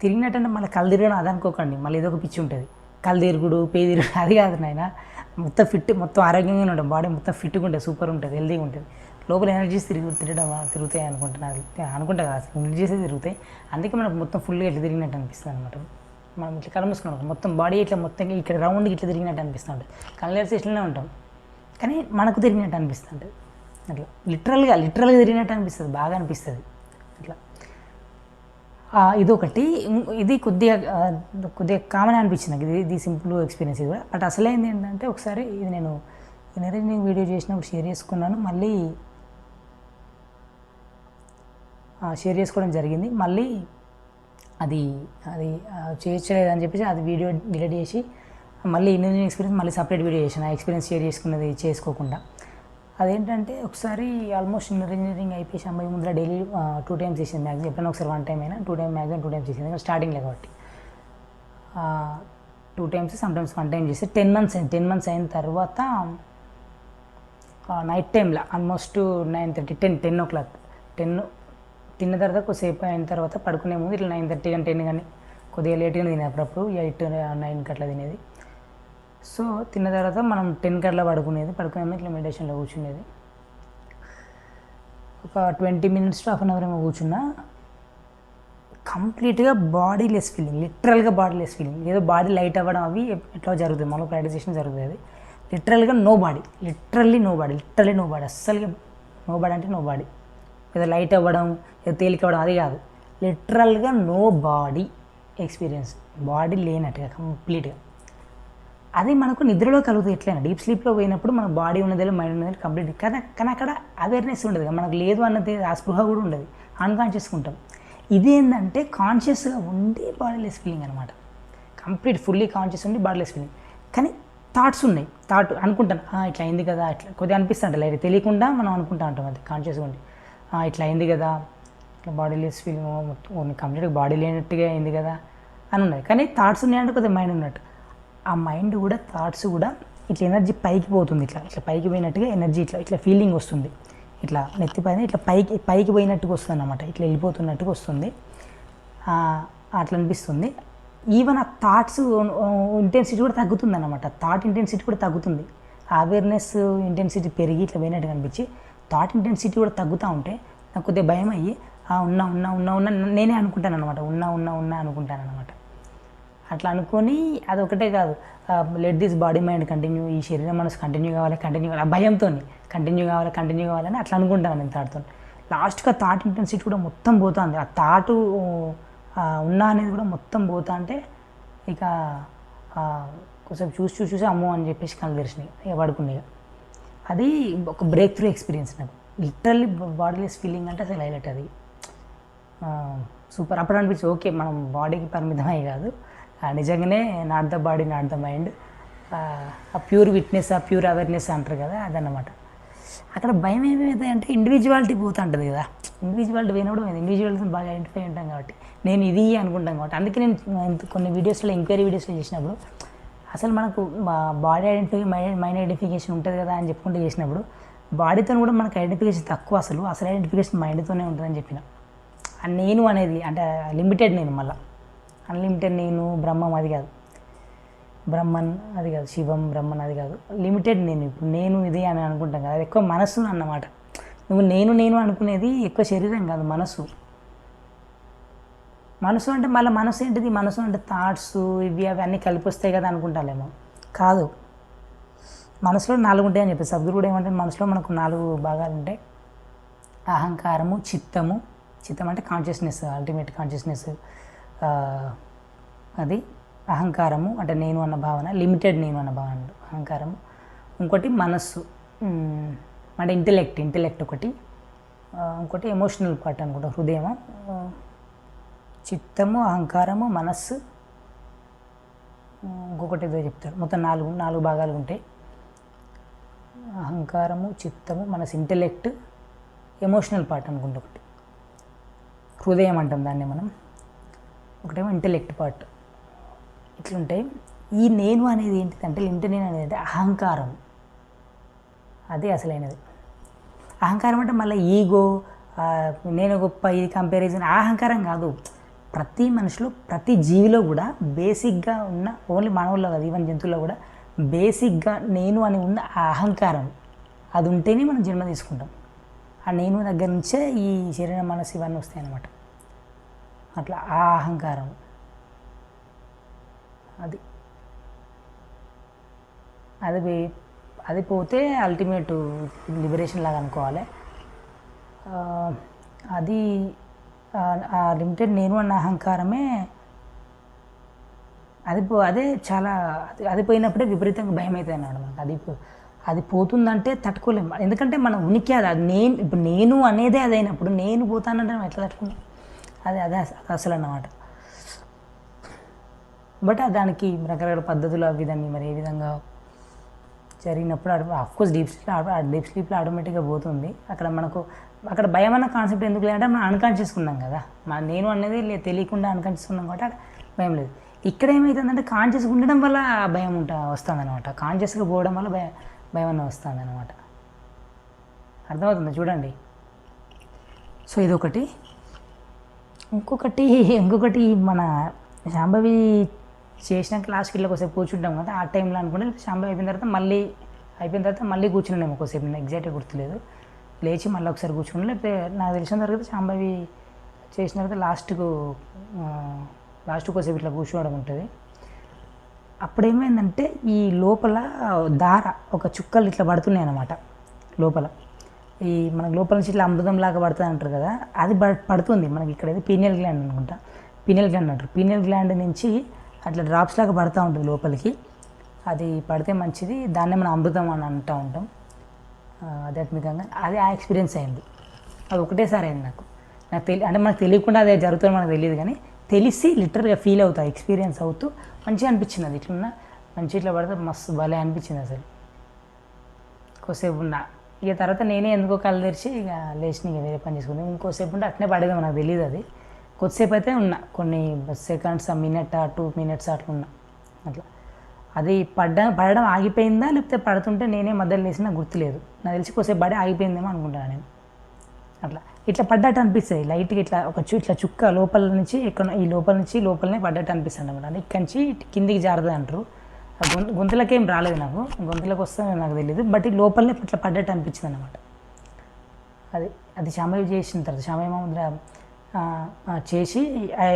తిరిగినట్టు అంటే మళ్ళీ కళ్ళు తిరగడం అది అనుకోకండి, మళ్ళీ ఏదో ఒక పిచ్చి ఉంటుంది, కళ్ళు తిరుగుడు తిరుగుడు అది కాదు నాయన. మొత్తం ఫిట్, మొత్తం ఆరోగ్యంగానే ఉంటుంది, బాడీ మొత్తం ఫిట్గా ఉంటుంది, సూపర్ ఉంటుంది, హెల్తీగా ఉంటుంది. లోపల ఎనర్జీస్ తిరుగుతాయి అనుకుంటా కదా, ఎనర్జీస్ తిరుగుతాయి. అందుకే మనకు మొత్తం ఫుల్గా ఇట్లా తిరిగినట్టు అనిపిస్తుంది అనమాట. మనం ఇట్లా కళ్ళు మూసుకున్నాం మొత్తం బాడీ ఇట్లా మొత్తం ఇక్కడ రౌండ్కి ఇట్లా తిరిగినట్టు అనిపిస్తూ ఉంటుంది. కళ్ళు తెరిచి ఇట్లనే ఉంటాం కానీ మనకు తిరిగినట్టు అనిపిస్తుంటుంది. అట్లా లిటరల్గా తిరిగినట్టు అనిపిస్తుంది, బాగా అనిపిస్తుంది అట్లా. ఇదొకటి. ఇది కొద్దిగా కామన్ అనిపించింది నాకు, ఇది సింపుల్ ఎక్స్పీరియన్స్ ఇది కూడా. బట్ అసలైంది ఏంటంటే ఒకసారి ఇది నేను ఎనర్జీ వీడియో చేసినప్పుడు షేర్ చేసుకున్నాను, మళ్ళీ షేర్ చేసుకోవడం జరిగింది. మళ్ళీ అది చేయలేదని చెప్పేసి అది వీడియో డిలీట్ చేసి మళ్ళీ ఇంజనీరింగ్ ఎక్స్పీరియన్స్ మళ్ళీ సపరేట్ వీడియో చేశాను, ఆ ఎక్స్పీరియన్స్ షేర్ చేసుకున్నది చేసుకోకుండా. అదేంటంటే ఒకసారి ఆల్మోస్ట్ ఇంజనీరింగ్ అయిపోయి అమ్మాయి ముందర డైలీ 2 times చేసింది మ్యాక్సిమం, ఎప్పుడైనా ఒకసారి 1 time అయినా 2 times మ్యాక్సిమం 2 times చేసింది స్టార్టింగ్లో కాబట్టి. 2 times సమ్టైమ్స్ 1 time చేస్తే 10 months అయిన తర్వాత నైట్ టైంలో ఆల్మోస్ట్ 9:30 10 o'clock తిన్న తర్వాత కొద్దిసేపు అయిన తర్వాత పడుకునే ముందు ఇట్లా 9:30 కానీ 10 కానీ కొద్దిగా లేట్గా తినేది, అప్పుడప్పుడు 8-9 అట్లా తినేది. సో తిన్న తర్వాత మనం 10 అట్లా పడుకునే ఇట్లా మెడిటేషన్లో కూర్చునేది. ఒక 20 minutes to half an hour ఏమో కూర్చున్నా, కంప్లీట్గా బాడీలెస్ ఫీలింగ్, లిటరల్గా బాడీలెస్ ఫీలింగ్. ఏదో బాడీ లైట్ అవ్వడం అవి ఎట్లా జరుగుతుంది, మనం ప్రాక్టీస్ చేసిన జరుగుతుంది. అది లిటరల్గా nobody, literally nobody, అస్సలుగా నో బాడీ అంటే నో బాడీ. ఏదో లైట్ అవ్వడం, ఏదో తేలిక అవ్వడం అది కాదు, లిటరల్గా నో బాడీ ఎక్స్పీరియన్స్, బాడీ లేనట్టుగా కంప్లీట్గా. అది మనకు నిద్రలో కలుగుతుంది. ఎట్లయినా డీప్ స్లీప్లో పోయినప్పుడు మన బాడీ ఉన్నది మైండ్ ఉన్నది కంప్లీట్ కదా, కానీ అక్కడ అవేర్నెస్ ఉండదు, మనకు లేదు అన్నది ఆ స్పృహ కూడా ఉండదు, అన్కాన్షియస్గా ఉంటాం. ఇదేంటంటే కాన్షియస్గా ఉండి బాడీలెస్ ఫీలింగ్ అనమాట, కంప్లీట్ ఫుల్లీ కాన్షియస్ ఉండి బాడీలెస్ ఫీలింగ్. కానీ థాట్స్ ఉన్నాయి, అనుకుంటాను ఇట్లా అయింది కదా, ఇట్లా కొద్దిగా అనిపిస్తుంట లేదు, తెలియకుండా మనం అనుకుంటా ఉంటాం, అది కాన్షియస్గా ఉండి ఇట్లా అయింది కదా, ఇట్లా బాడీలెస్ ఫీలింగ్ కంప్లీట్గా బాడీ లేనట్టుగా అయింది కదా అని ఉన్నది. కానీ థాట్స్ ఉన్నాయంటే కొద్దిగా మైండ్ ఉన్నట్టు, ఆ మైండ్ కూడా థాట్స్ కూడా ఇట్లా ఎనర్జీ పైకి పోతుంది, ఇట్లా పైకి పోయినట్టుగా ఎనర్జీ ఇట్లా ఫీలింగ్ వస్తుంది, ఇట్లా నెత్తిపైన ఇట్లా పైకి పోయినట్టుగా వస్తుంది అన్నమాట, ఇట్లా వెళ్ళిపోతున్నట్టుగా వస్తుంది, అట్లా అనిపిస్తుంది. ఈవెన్ ఆ థాట్స్ ఇంటెన్సిటీ కూడా తగ్గుతుంది అన్నమాట, థాట్ ఇంటెన్సిటీ కూడా తగ్గుతుంది. అవేర్నెస్ ఇంటెన్సిటీ పెరిగి ఇట్లా పోయినట్టుగా అనిపించి థాట్ ఇంటెన్సిటీ కూడా తగ్గుతూ ఉంటే నాకు కొద్దిగా భయం అయ్యి ఉన్నా నేనే అనుకుంటాను అనమాట, ఉన్నా అనుకుంటాను అనమాట. అట్లా అనుకొని అదొకటే కాదు, let this body mind continue, ఈ శరీరం మనసు కంటిన్యూ కావాలి ఆ భయంతో కంటిన్యూ కావాలని అట్లా అనుకుంటాను నేను థాట్తో. లాస్ట్గా థాట్ ఇంటెన్సిటీ కూడా మొత్తం పోతుంది, ఆ థాటు ఉన్నా అనేది కూడా మొత్తం పోతా అంటే ఇక కొంచెం చూసి అమ్మో అని చెప్పేసి కళ్ళు తెరిచినాయి, ఇక పడుకున్నాయి. అది ఒక బ్రేక్ త్రూ ఎక్స్పీరియన్స్ నాకు. లిటరల్లీ బాడీలెస్ ఫీలింగ్ అంటే అసలు హైలైట్ అది. సూపర్. అప్పుడు అనిపించి ఓకే మనం బాడీకి పరిమితమై కాదు, నిజంగానే not the body not the mind, ఆ ప్యూర్ విట్నెస్, ఆ ప్యూర్ అవేర్నెస్ అంటారు కదా, అదన్నమాట. అక్కడ భయం ఏమైతే అంటే ఇండివిజువాలిటీ పోతూ ఉంటుంది కదా, ఇండివిజువాలిటీ పోయినప్పుడు ఇండివిజువాలిటీని బాగా ఐడెంటిఫై ఉంటాం కాబట్టి నేను ఇది అనుకుంటాం కాబట్టి. అందుకే నేను కొన్ని వీడియోస్లో ఎంక్వైరీ వీడియోస్లో చేసినప్పుడు అసలు మనకు బాడీ ఐడెంటిఫై మైండ్ ఐడెంటిఫికేషన్ ఉంటుంది కదా అని చెప్పుకుంటూ చేసినప్పుడు బాడీతో కూడా మనకు ఐడెంటిఫికేషన్ తక్కువ, అసలు ఐడెంటిఫికేషన్ మైండ్తోనే ఉంటుందని చెప్పిన. నేను అనేది అంటే లిమిటెడ్ నేను, మళ్ళీ అన్లిమిటెడ్ నేను, బ్రహ్మం అది కాదు, బ్రహ్మన్ అది కాదు, శివం బ్రహ్మన్ అది కాదు, లిమిటెడ్ నేను. ఇప్పుడు నేను ఇది అని అనుకుంటాం కదా, అది ఎక్కువ మనస్సు అన్నమాట. నువ్వు నేను అనుకునేది ఎక్కువ శరీరం కాదు, మనసు. మనసు అంటే మళ్ళీ మనసు ఏంటిది, మనసు అంటే థాట్స్ ఇవి అవి అన్నీ కలిపి వస్తాయి కదా అనుకుంటాలేమో, కాదు. మనసులో 4 ఉంటాయి అని చెప్పేసి సద్గురు కూడా ఏమంటే మనసులో మనకు 4 భాగాలు ఉంటాయి. అహంకారము, చిత్తం అంటే కాన్షియస్నెస్, అల్టిమేట్ కాన్షియస్నెస్, అది అహంకారము అంటే నేను అన్న భావన, లిమిటెడ్ నేను అన్న భావన అహంకారము. ఇంకోటి మనస్సు అంటే ఇంటెలెక్ట్ ఒకటి, ఇంకోటి ఎమోషనల్ పార్ట్ అనుకుంటా, హృదయము, చిత్తము, అహంకారము, మనస్సు, ఇంకొకటి ఏదో చెప్తాడు. మొత్తం 4 భాగాలు ఉంటాయి. అహంకారము, చిత్తము, మనసు, ఇంటెలెక్ట్, ఎమోషనల్ పార్ట్ అనుకుంటా ఒకటి, హృదయం అంటాం దాన్ని మనం, ఒకటేమో ఇంటెలెక్ట్ పార్ట్. ఇట్లుంటాయి. ఈ నేను అనేది ఏంటిదంటే నేను అనేది అహంకారం, అదే అసలైనది. అహంకారం అంటే మళ్ళీ ఈగో, నేను గొప్ప, ఇది కంపారిజన్, అహంకారం కాదు. ప్రతి మనిషిలో, ప్రతి జీవిలో కూడా బేసిక్గా ఉన్న, ఓన్లీ మానవుల్లో కాదు, ఈవెన్ జంతువుల్లో కూడా బేసిక్గా నేను అని ఉన్న ఆ అహంకారం, అది ఉంటేనే మనం జన్మ తీసుకుంటాం. ఆ నేను దగ్గర నుంచే ఈ శరీర మనసు ఇవన్నీ వస్తాయి అన్నమాట. అట్లా ఆ అహంకారం అది పోతే అల్టిమేట్ లిబరేషన్ లాగా అనుకోవాలి. అది ఆ లిమిటెడ్ నేను అన్న అహంకారమే, అదే చాలా, అది పోయినప్పుడే విపరీతంగా భయం అవుతుంది అన్నాడు మనకు. అది పోతుందంటే తట్టుకోలేము, ఎందుకంటే మన ఉనికి అది ఇప్పుడు నేను అనేదే అదైనప్పుడు నేను పోతానంటే మనం ఎట్లా తట్టుకుంటాం, అదే అసలు అన్నమాట. బట్ దానికి రకరకాల పద్ధతులు అవి దాన్ని మరి ఏ విధంగా జరిగినప్పుడు అఫ్కోర్స్ డీప్ స్లీప్లో ఆటోమేటిక్గా పోతుంది. అక్కడ భయం అన్న కాన్సెప్ట్ ఎందుకు లేదంటే మనం అన్కాన్షియస్ ఉన్నాం కదా, నేను అనేది తెలియకుండా అన్కాన్షియస్ ఉన్నాం కాబట్టి అక్కడ భయం లేదు. ఇక్కడ ఏమవుతుందంటే కాన్షియస్గా ఉండడం వల్ల భయం వస్తుంది అనమాట, కాన్షియస్గా పోవడం వల్ల భయం అన్న వస్తుంది అనమాట. అర్థమవుతుంది చూడండి. సో ఇదొకటి. ఇంకొకటి మన శాంభవి చేసినాక లాస్ట్కి ఇట్లా కొద్దిసేపు కూర్చుంటాం కదా, ఆ టైంలో అనుకుంటే శాంభవి అయిపోయిన తర్వాత మళ్ళీ కూర్చున్నాము కొద్దిసేపు, నేను ఎగ్జాక్ట్గా గుర్తులేదు. లేచి మళ్ళీ ఒకసారి కూర్చుని, లేకపోతే నాకు తెలిసిన తర్వాత శాంభవి చేసిన తర్వాత లాస్ట్ కొద్దిసేపు ఇట్లా కూర్చోవడం ఉంటుంది. అప్పుడు ఏమైందంటే ఈ లోపల ఒక చుక్కలు ఇట్లా పడుతున్నాయి అన్నమాట. లోపల మనకు లోపల నుంచి ఇట్లా అమృతంలాగా పడుతుంది అంటారు కదా, అది పడుతుంది మనకి. ఇక్కడ ఇది పీనియల్ గ్లాండ్ అనుకుంటా, పీనియల్ గ్లాండ్ అంటారు. పీనియల్ గ్లాండ్ నుంచి అట్లా డ్రాప్స్ లాగా పడుతూ ఉంటుంది లోపలికి. అది పడితే మంచిది, దాన్నే మనం అమృతం అని అంటూ ఉంటాం ఆధ్యాత్మికంగా. అది ఆ ఎక్స్పీరియన్స్ అయింది. అది ఒకటేసారి అయింది నాకు అంటే మనకు తెలియకుండా అదే జరుగుతుంది, మనకు తెలియదు, కానీ తెలిసి లిటరల్గా ఫీల్ అవుతా, ఎక్స్పీరియన్స్ అవుతూ మంచిగా అనిపించింది. అది ఇట్లా పడితే మస్తు భలే అనిపించింది అసలు. కొద్దిసేపు ఉన్నా, ఇక తర్వాత నేనే ఎందుకో కళ్ళు తెరిచి ఇక లేచి ఇక వేరే పని చేసుకుంది. ఇంకోసేపు ఉంటే అట్నే పడేది, నాకు తెలియదు. అది కొద్దిసేపు అయితే ఉన్నా, కొన్ని సెకండ్స్, మినిట్ 2 minutes అట్లా ఉన్నా. అట్లా అది పడడం ఆగిపోయిందా లేకపోతే పడుతుంటే నేనే మధ్యలో లేసినా గుర్తులేదు. నాకు తెలిసి కొద్దిసేపు పడి ఆగిపోయిందేమో అనుకుంటాను నేను. అట్లా ఇట్లా పడ్డట్టు అనిపిస్తుంది లైట్గా, ఇట్లా ఇట్లా చుక్క లోపల నుంచి ఈ లోపలనే పడ్డట్టు అనిపిస్తుంది అనమాట. అంటే ఇక్కడి నుంచి కిందికి జారుతుంది అంటారు. గొంతులకేం రాలేదు నాకు, గొంతులకు వస్తే నాకు తెలియదు, బట్ ఈ లోపలనే ఇట్లా పడ్డట్టు అనిపించింది అనమాట. అది శాంభవి చేసిన తర్వాత శాంభవి మాముద్ర చేసి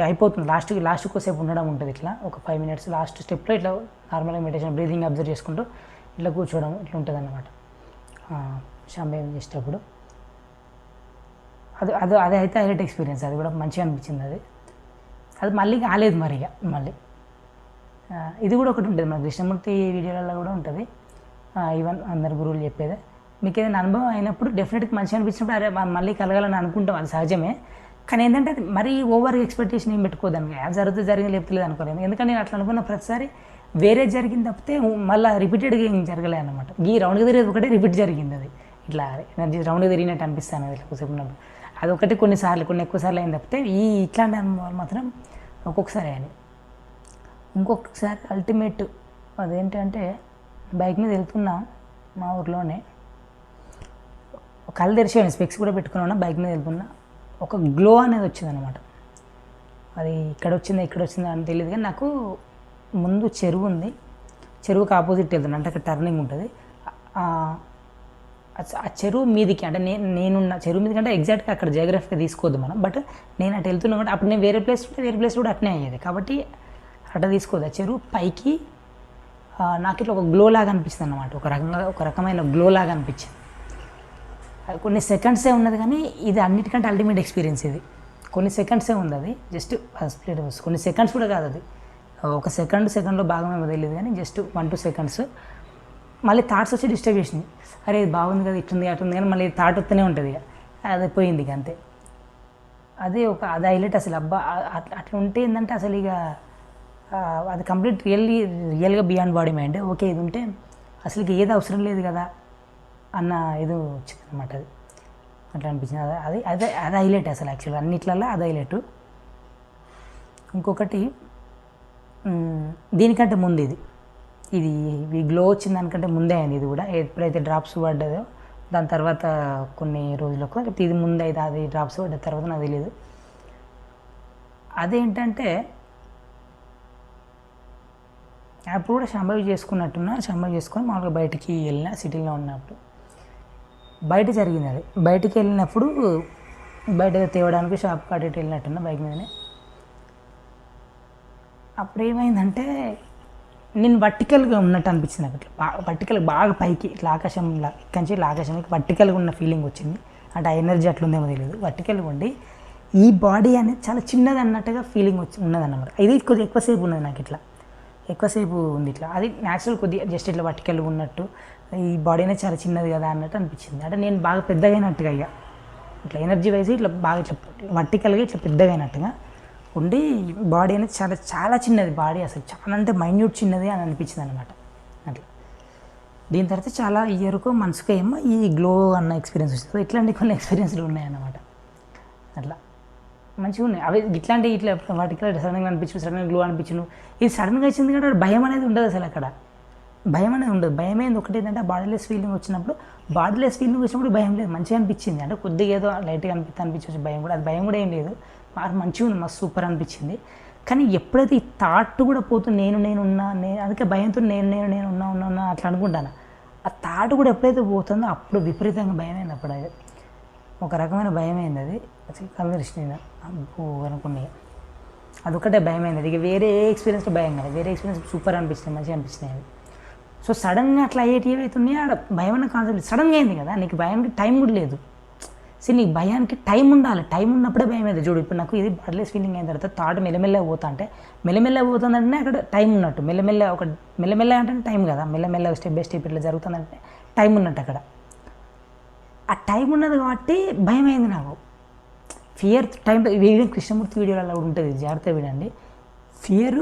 అయిపోతుంది. లాస్ట్ కొద్దిసేపు ఉండడం ఉంటుంది. ఇట్లా ఒక 5 minutes లాస్ట్ స్టెప్లో ఇట్లా నార్మల్గా మెడిటేషన్, బ్రీదింగ్ అబ్జర్వ్ చేసుకుంటూ ఇట్లా కూర్చోవడం ఇట్లా ఉంటుంది అన్నమాట శాంభవి చేసేటప్పుడు. అది అయితే హైలైట్ ఎక్స్పీరియన్స్. అది కూడా మంచిగా అనిపించింది. అది మళ్ళీ కాలేదు మరి, ఇక మళ్ళీ ఇది కూడా ఒకటి ఉంటుంది మన కృష్ణమూర్తి వీడియోలలో కూడా ఉంటుంది. ఈవెన్ అందరు గురువులు చెప్పేది. మీకు ఏదైనా అనుభవం అయినప్పుడు డెఫినెట్గా మంచిగా అనిపించినప్పుడు అరే మళ్ళీ కలగాలని అనుకుంటాం, అది సహజమే. కానీ ఏంటంటే అది మరీ ఓవర్ ఎక్స్పెక్టేషన్ ఏం పెట్టుకోదానికి, అది జరిగితే జరిగింది లేపుతలేదు అనుకోలేదు. ఎందుకంటే నేను అట్లా అనుకున్న ప్రతిసారి వేరే జరిగింది తప్పితే మళ్ళీ రిపీటెడ్గా ఏం జరగలే అనమాట. ఈ రౌండ్గా తిరిగేది ఒకటే రిపీట్ జరిగింది, అది ఇట్లా ఎనర్జీ రౌండ్గా తిరిగినట్టు అనిపిస్తాను అది ఎక్కువసేపు ఉన్నప్పుడు. అది ఒకటి కొన్నిసార్లు కొన్ని ఎక్కువసార్లు అయింది తప్పితే ఇట్లాంటి అనుభవాలు మాత్రం ఒక్కొక్కసారి అని. ఇంకొకసారి అల్టిమేట్ అదేంటంటే బైక్ మీద వెళ్తున్నా మా ఊర్లోనే, కళ్ళు తెరిచేవాడిని, స్పెక్స్ కూడా పెట్టుకున్నా, బైక్ మీద వెళ్తున్నా, ఒక గ్లో అనేది వచ్చిందనమాట. అది ఇక్కడ వచ్చిందా అని తెలియదు కానీ నాకు ముందు చెరువు ఉంది, చెరువుకి ఆపోజిట్ వెళ్తున్నా, అంటే అక్కడ టర్నింగ్ ఉంటుంది. ఆ చెరువు మీదికి అంటే నేనున్న చెరువు మీదకి అంటే ఎగ్జాక్ట్గా అక్కడ జియోగ్రఫీగా తీసుకోవద్దు మనం, బట్ నేను అటు వెళ్తున్నా కూడా అప్పుడు నేను వేరే ప్లేస్ ఉంటే వేరే ప్లేస్ కూడా అట్నే అయ్యేది, కాబట్టి అట్లా తీసుకోవద్దు. ఆ చెరువు పైకి నాకు ఇట్లా ఒక గ్లో లాగా అనిపిస్తుంది అనమాట, ఒక రకమైన గ్లో లాగా అనిపించింది. కొన్ని సెకండ్సే ఉన్నది కానీ ఇది అన్నిటికంటే అల్టిమేట్ ఎక్స్పీరియన్స్. ఇది కొన్ని సెకండ్సే ఉంది, అది జస్ట్ స్ప్లిట్ కొన్ని సెకండ్స్ కూడా కాదు, అది ఒక సెకండ్లో భాగమేమో తెలియదు కానీ జస్ట్ 1-2 సెకండ్స్. మళ్ళీ థాట్స్ వచ్చి డిస్టర్బ్ చేసింది, అరే ఇది బాగుంది కదా ఇట్లుంది అట్లుంది కానీ మళ్ళీ థాట్ వస్తూనే ఉంటుంది, ఇక అది పోయింది ఇక అంతే. అది హైలైట్ అసలు. అబ్బా అట్లా ఉంటే ఏంటంటే అసలు ఇక అది కంప్లీట్ రియల్గా బియాండ్ బాడీ మైండ్. ఓకే ఇది ఉంటే అసలు ఏది అవసరం లేదు కదా అన్న ఇది వచ్చింది అనమాట. అది అట్లా అనిపించింది. అది హైలైట్ అసలు యాక్చువల్గా అన్నిట్లలో అది హైలైట్. ఇంకొకటి దీనికంటే ముందు ఇది గ్లో వచ్చిన దానికంటే ముందే అయింది. ఇది కూడా ఎప్పుడైతే డ్రాప్స్ పడ్డదో దాని తర్వాత కొన్ని రోజులకు, ఇది ముందే అది డ్రాప్స్ పడ్డ తర్వాత నాకు తెలియదు. అదేంటంటే అప్పుడు కూడా సంభవి చేసుకొని మామూలుగా బయటికి వెళ్ళిన, సిటీలో ఉన్నప్పుడు బయట జరిగింది. అది బయటికి వెళ్ళినప్పుడు బయట తేవడానికి షాప్ కాటి వెళ్ళినట్టున్నా బైక్ మీదనే. అప్పుడు ఏమైందంటే నేను వర్టికల్గా ఉన్నట్టు అనిపించింది నాకు, ఇట్లా వర్టికల్ బాగా పైకి ఇట్లా ఆకాశంలో ఇక్కడి ఆకాశానికి వర్టికల్గా ఉన్న ఫీలింగ్ వచ్చింది. అంటే ఆ ఎనర్జీ అట్లుందేమో తెలియదు, వర్టికల్గా ఉండి ఈ బాడీ అనేది చాలా చిన్నది అన్నట్టుగా ఫీలింగ్ ఉన్నదన్నమాట. ఇది కొద్దిగా ఎక్కువసేపు ఉన్నది నాకు, ఇట్లా ఎక్కువసేపు ఉంది ఇట్లా. అది న్యాచురల్ కొద్దిగా జస్ట్ ఇట్లా వర్టికల్గా ఉన్నట్టు, ఈ బాడీ అనేది చాలా చిన్నది కదా అన్నట్టు అనిపించింది. అంటే నేను బాగా పెద్దగా అయినట్టుగా ఇక ఇట్లా ఎనర్జీ వైజ్ ఇట్లా బాగా ఇట్లా వర్టికల్గా ఇట్లా పెద్దగా అయినట్టుగా ఉండి బాడీ అనేది చాలా చాలా చిన్నది, బాడీ అసలు చాలా అంటే మైన్యూట్ చిన్నది అని అనిపించింది అనమాట. అట్లా దీని తర్వాత చాలా ఇయర్కు మనసుకు ఏమో ఈ గ్లో అన్న ఎక్స్పీరియన్స్ వస్తుంది. ఇట్లాంటి కొన్ని ఎక్స్పీరియన్స్లు ఉన్నాయన్నమాట. అట్లా మంచిగా ఉన్నాయి అవి. ఇట్లాంటి ఇట్లా వాటికి సడన్గా అనిపించు, సడన్గా గ్లో అనిపించను. ఇది సడన్గా వచ్చింది కాబట్టి భయం అనేది ఉండదు అసలు. అక్కడ భయం అనేది ఉండదు. భయం ఏంది ఒకటి ఏంటంటే బాడీలెస్ ఫీలింగ్ వచ్చినప్పుడు భయం లేదు, మంచిగా అనిపించింది. అంటే కొద్దిగా ఏదో లైట్గా అనిపించవచ్చు భయం కూడా, అది భయం కూడా ఏం లేదు, మంచిగా ఉంది, మస్తు సూపర్ అనిపించింది. కానీ ఎప్పుడైతే ఈ థాట్ కూడా పోతుంది నేనున్నా అందుకే భయంతో నేను ఉన్నా అట్లా అనుకుంటాను. ఆ థాట్ కూడా ఎప్పుడైతే పోతుందో అప్పుడు విపరీతంగా భయమైంది. అప్పుడు అది ఒక రకమైన భయమైంది. అది అసలు కలవరిస్తుంది అబ్బో అనుకున్నాయి. అదొకటే భయమైంది. ఇక వేరే ఏ ఎక్స్పీరియన్స్లో భయం కాదు, వేరే ఎక్స్పీరియన్స్ సూపర్ అనిపిస్తుంది, మంచిగా అనిపిస్తున్నాయి అవి. సో సడన్గా అట్లా ఏవైతున్నాయో ఆడ భయం అన్న కాన్సెప్ట్ సడన్గా అయింది కదా, నీకు భయానికి టైం కూడా లేదు. సరే నీకు భయానికి టైం ఉండాలి, టైం ఉన్నప్పుడే భయం అయితే చూడు. ఇప్పుడు నాకు ఇది బాడీలెస్ ఫీలింగ్ అయిన తర్వాత థాట్ మెల్లమెల్లగా పోతా అంటే మెల్లమెల్లగా పోతుందంటే అక్కడ టైం ఉన్నట్టు. మెల్లమెల్ల అంటే టైం కదా, మెల్లమెల్లగా స్టెప్ బై స్టెప్ ఇట్లా జరుగుతుందంటే టైం ఉన్నట్టు. అక్కడ ఆ టైం ఉన్నది కాబట్టి భయం అయింది నాకు. ఫియర్ టైం వీడియో కృష్ణమూర్తి వీడియోలో కూడా ఉంటుంది, జాగ్రత్త వినండి. ఫియర్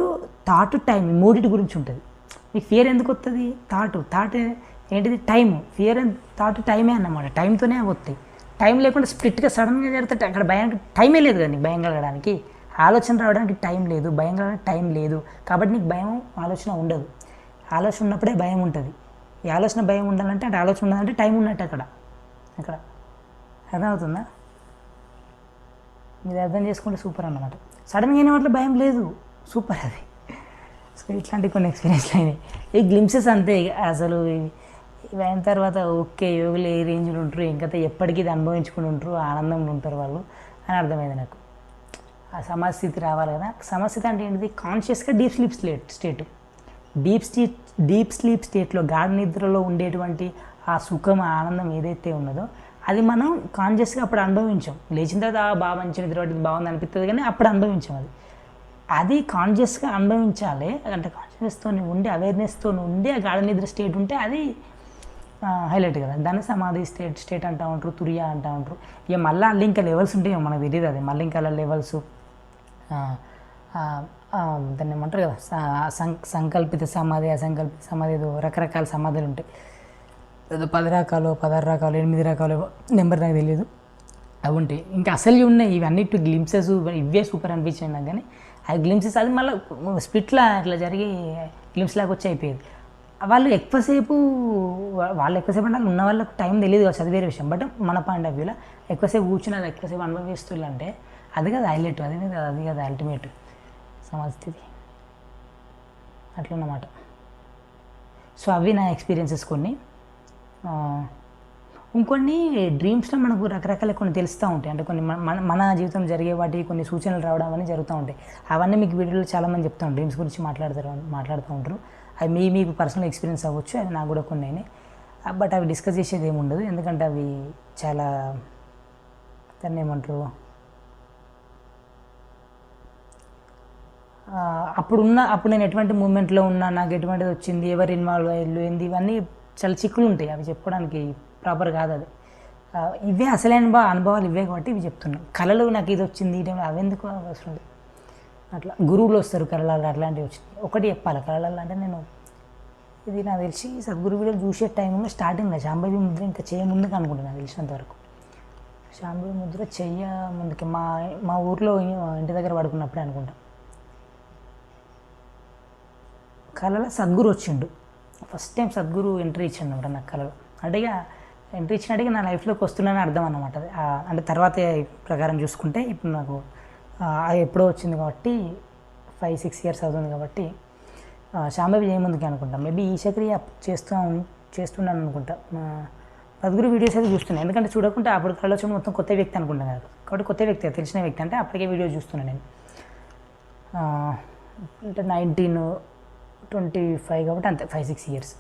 థాట్ టైం మూడింటి గురించి ఉంటుంది. మీకు ఫియర్ ఎందుకు వస్తుంది? థాట్ ఏంటిది? టైము. ఫియర్ అండ్ థాట్ టైమే అన్నమాట, టైంతోనే వస్తాయి. టైం లేకుండా స్ప్లిట్గా సడన్గా జరుగుతుంది. అక్కడ భయానికి టైమే లేదు కదా, నీకు భయం కలగడానికి, ఆలోచన రావడానికి టైం లేదు, భయం కలగడానికి టైం లేదు. కాబట్టి నీకు భయం ఆలోచన ఉండదు. ఆలోచన ఉన్నప్పుడే భయం ఉంటుంది. ఈ ఆలోచన భయం ఉండాలంటే అంటే ఆలోచన ఉండాలంటే టైం ఉన్నట్టు. అక్కడ అర్థమవుతుందా? మీరు అర్థం చేసుకుంటే సూపర్ అన్నమాట. సడన్గా అయిన వాటిలో భయం లేదు, సూపర్ అది. సో ఇట్లాంటి కొన్ని ఎక్స్పీరియన్స్లు అయినాయి. ఈ గ్లిమ్సెస్ అంతే అసలు. ఇవి అయిన తర్వాత ఓకే యోగులు ఏ రేంజ్లో ఉంటారు, ఇంకా ఎప్పటికీ ఇది అనుభవించుకుని ఉంటారు, ఆనందంలో ఉంటారు వాళ్ళు అని అర్థమైంది నాకు. ఆ సమాజస్థితి రావాలి కదా. సమాజస్థితి అంటే ఏంటిది? కాన్షియస్గా డీప్ స్లీప్ స్టేట్లో గాఢ నిద్రలో ఉండేటువంటి ఆ సుఖం, ఆనందం ఏదైతే ఉన్నదో అది మనం కాన్షియస్గా అప్పుడు అనుభవించాం. లేచిన తర్వాత బాగా మంచి నిద్ర పట్టింది బాగుంది అనిపిస్తుంది కానీ అప్పుడు అనుభవించాం. అది అది కాన్షియస్గా అనుభవించాలి. అంటే కాన్షియస్తో ఉండి అవేర్నెస్తో ఉండి ఆ గాఢ నిద్ర స్టేట్ ఉంటే అది హైలైట్ కదా. దాన్ని సమాధి స్టేట్ అంటూ ఉంటారు, తురియా అంటూ ఉంటారు. ఇక మళ్ళీ అల్లి ఇంకా లెవెల్స్ ఉంటాయి, మనకు తెలియదు అది. మళ్ళీ ఇంకా లెవెల్స్ దాన్ని ఏమంటారు కదా, సంకల్పిత సమాధి, అసంకల్పిత సమాధి, ఏదో రకరకాల సమాధులు ఉంటాయి. ఏదో 10 రకాలు 16 రకాలు 8 రకాలు నెంబర్ నాకు తెలియదు, అవి ఉంటాయి. ఇంకా అసలు ఉన్నాయి ఇవన్నిటి గ్లింప్సెస్, ఇవే సూపర్ అనిపించాయి నాకు. కానీ ఆ గ్లింప్సెస్ అది మళ్ళీ స్ప్లిట్లా ఇట్లా జరిగి గ్లింప్స్ లాగా వచ్చి అయిపోయేది. వాళ్ళు ఎక్కువసేపు అంటే ఉన్న వాళ్ళకు టైం తెలియదు కావచ్చు, అది వేరే విషయం. బట్ మన పాయింట్ ఆఫ్ వ్యూలో ఎక్కువసేపు కూర్చున్నది, ఎక్కువసేపు అనుభవిస్తుంటే అది కదా హైలైట్, అది కదా అల్టిమేట్ సమాజ స్థితి అట్లన్నమాట. సో అవి నా ఎక్స్పీరియన్సెస్ కొన్ని. ఇంకొన్ని డ్రీమ్స్లో మనకు రకరకాల కొన్ని తెలుస్తూ ఉంటాయి. అంటే కొన్ని మన జీవితం జరిగే వాటికి కొన్ని సూచనలు రావడం అవన్నీ జరుగుతూ ఉంటాయి. అవన్నీ మీకు వీడియోలో చాలామంది చెప్తాను, డ్రీమ్స్ గురించి మాట్లాడుతూ ఉంటారు. అవి మీకు పర్సనల్ ఎక్స్పీరియన్స్ అవ్వచ్చు, అది నాకు కూడా కొన్ని అయినాయి. బట్ అవి డిస్కస్ చేసేది ఏమి ఉండదు, ఎందుకంటే అవి చాలా దాన్ని ఏమంటారు, అప్పుడు నేను ఎటువంటి మూమెంట్లో ఉన్నా, నాకు ఎటువంటిది వచ్చింది, ఎవరు ఇన్వాల్వ్ అయ్యారు ఏంది, ఇవన్నీ చాలా చిక్కులు ఉంటాయి. అవి చెప్పడానికి ప్రాపర్ కాదు అది. ఇవే అసలైన అనుభవాలు ఇవే కాబట్టి ఇవి చెప్తున్నాను. కళలు నాకు ఇది వచ్చింది, ఈ టైంలో అవెందుకు అవసరం లేదు. అట్లా గురువులు వస్తారు కళలు, అట్లాంటివి వచ్చింది. ఒకటి చెప్పాలి కళలు అంటే, నేను ఇది నాకు తెలిసి సద్గురు వీడియోలు చూసే టైంలో స్టార్టింగ్లో శాంభవి ముద్ర ఇంకా చేయముందుకు అనుకుంటున్నాను, నాకు తెలిసినంతవరకు. శాంభవి ముద్ర ముందుకి మా ఊర్లో ఇంటి దగ్గర పడుకున్నప్పుడే అనుకుంటా. కళలో సద్గురు వచ్చిండు, ఫస్ట్ టైం సద్గురు ఎంట్రీ ఇచ్చాడు అనమాట నాకు కళలో. అంటే ఇక ఎంట్రీ ఇచ్చినట్టుగా నా లైఫ్లోకి వస్తున్నానని అర్థం అన్నమాట. అంటే తర్వాత ప్రకారం చూసుకుంటే ఇప్పుడు నాకు అది ఎప్పుడో వచ్చింది కాబట్టి 5-6 ఇయర్స్ అవుతుంది కాబట్టి శాంభవి చేయముందుకే అనుకుంటా. మేబీ ఈశక్రియ చేస్తున్నాను అనుకుంటా. సద్గురు వీడియోస్ అయితే చూస్తున్నాను, ఎందుకంటే చూడకుండా అప్పుడు కళలో వచ్చి మొత్తం కొత్త వ్యక్తి అనుకుంటాను కదా, కాబట్టి కొత్త వ్యక్తి, తెలిసిన వ్యక్తి అంటే అప్పటికే వీడియో చూస్తున్నాను నేను. అంటే 1925 కాబట్టి అంతే 5-6 ఇయర్స్.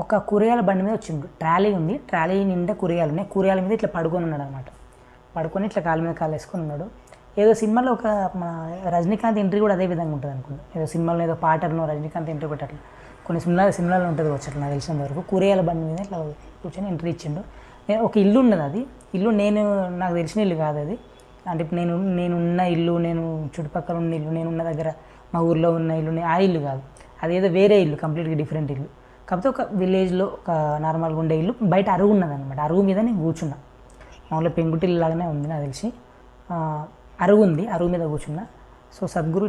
ఒక కూరగాయల బండి మీద వచ్చిండు, ట్రాలీ ఉంది, ట్రాలీ నిండా కూరగాయలు ఉన్నాయి, కూరగాయల మీద ఇట్లా పడుకొని ఉన్నాడు అనమాట. పడుకొని ఇట్లా కాలు మీద కాలు వేసుకొని ఉన్నాడు. ఏదో సినిమాలో ఒక మన రజనీకాంత్ ఎంట్రీ కూడా అదే విధంగా ఉంటుంది అనుకుంటా. ఏదో సినిమాలో ఏదో పాటలను రజనీకాంత్ ఎంట్రీ పెట్టట్లు కొన్ని సినిమాలో ఉంటుంది వచ్చి నాకు తెలిసినంత వరకు. కూరగాయల బండి మీద ఇట్లా కూర్చొని ఎంట్రీ ఇచ్చిండు. ఒక ఇల్లు ఉన్నది, అది ఇల్లు నాకు తెలిసిన ఇల్లు కాదు అది. అంటే ఇప్పుడు నేనున్న ఇల్లు, నేను చుట్టుపక్కల ఉన్న ఇల్లు, నేనున్న దగ్గర మా ఊర్లో ఉన్న ఇల్లు, ఆ ఇల్లు కాదు, అదేదో వేరే ఇల్లు, కంప్లీట్గా డిఫరెంట్ ఇల్లు. కాకపోతే ఒక విలేజ్లో ఒక నార్మల్గా ఉండే ఇల్లు, బయట అరుగు ఉన్నది అనమాట. అరుగు మీద నేను కూర్చున్నా, మామూలుగా పెంకుటిల్లు లాగానే ఉంది నాకు తెలిసి. అరుగు ఉంది, అరుగు మీద కూర్చున్నా. సో సద్గురు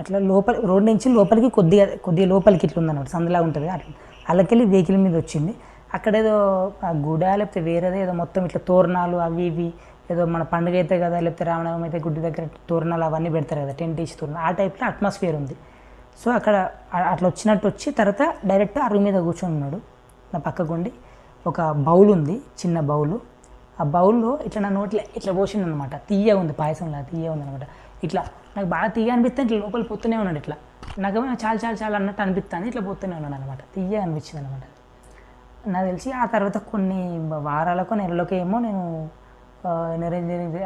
అట్లా రోడ్ నుంచి లోపలికి కొద్దిగా లోపలికి ఇట్లా ఉందన్నమాట, సందులా ఉంటుంది అట్లా. అల్లకెళ్ళి వెహికల్ మీద వచ్చింది. అక్కడ ఏదో గుడ లేకపోతే వేరేదో ఏదో మొత్తం ఇట్లా తోరణాలు అవి ఇవి, ఏదో మన పండుగ అయితే కదా, లేకపోతే రామనవమి అయితే గుడ్డి దగ్గర తోరణాలు అవన్నీ పెడతారు కదా, టెంట్ ఇచ్చి తోరణాలు, ఆ టైప్లో అట్మాస్ఫియర్ ఉంది. సో అక్కడ అట్లా వచ్చినట్టు వచ్చి తర్వాత డైరెక్ట్ అరుగు మీద కూర్చొని ఉన్నాడు. నా పక్కకుండి ఒక బౌల్ ఉంది, చిన్న బౌలు. ఆ బౌల్లో ఇట్లా నా నోట్లో ఇట్లా పోసిండు అనమాట. తీయ ఉంది, పాయసంలా తీయ ఉంది అనమాట. ఇట్లా నాకు బాగా తీయ అనిపిస్తుంది, ఇట్లా లోపల పోతూనే ఉన్నాడు. ఇట్లా నాకేమో చాలా అన్నట్టు అనిపిస్తుంది, ఇట్లా పోతూనే ఉన్నాడు అనమాట. తీయ అనిపించింది అనమాట. నాకు తెలిసి ఆ తర్వాత కొన్ని వారాలకో నెలలకో ఏమో నేను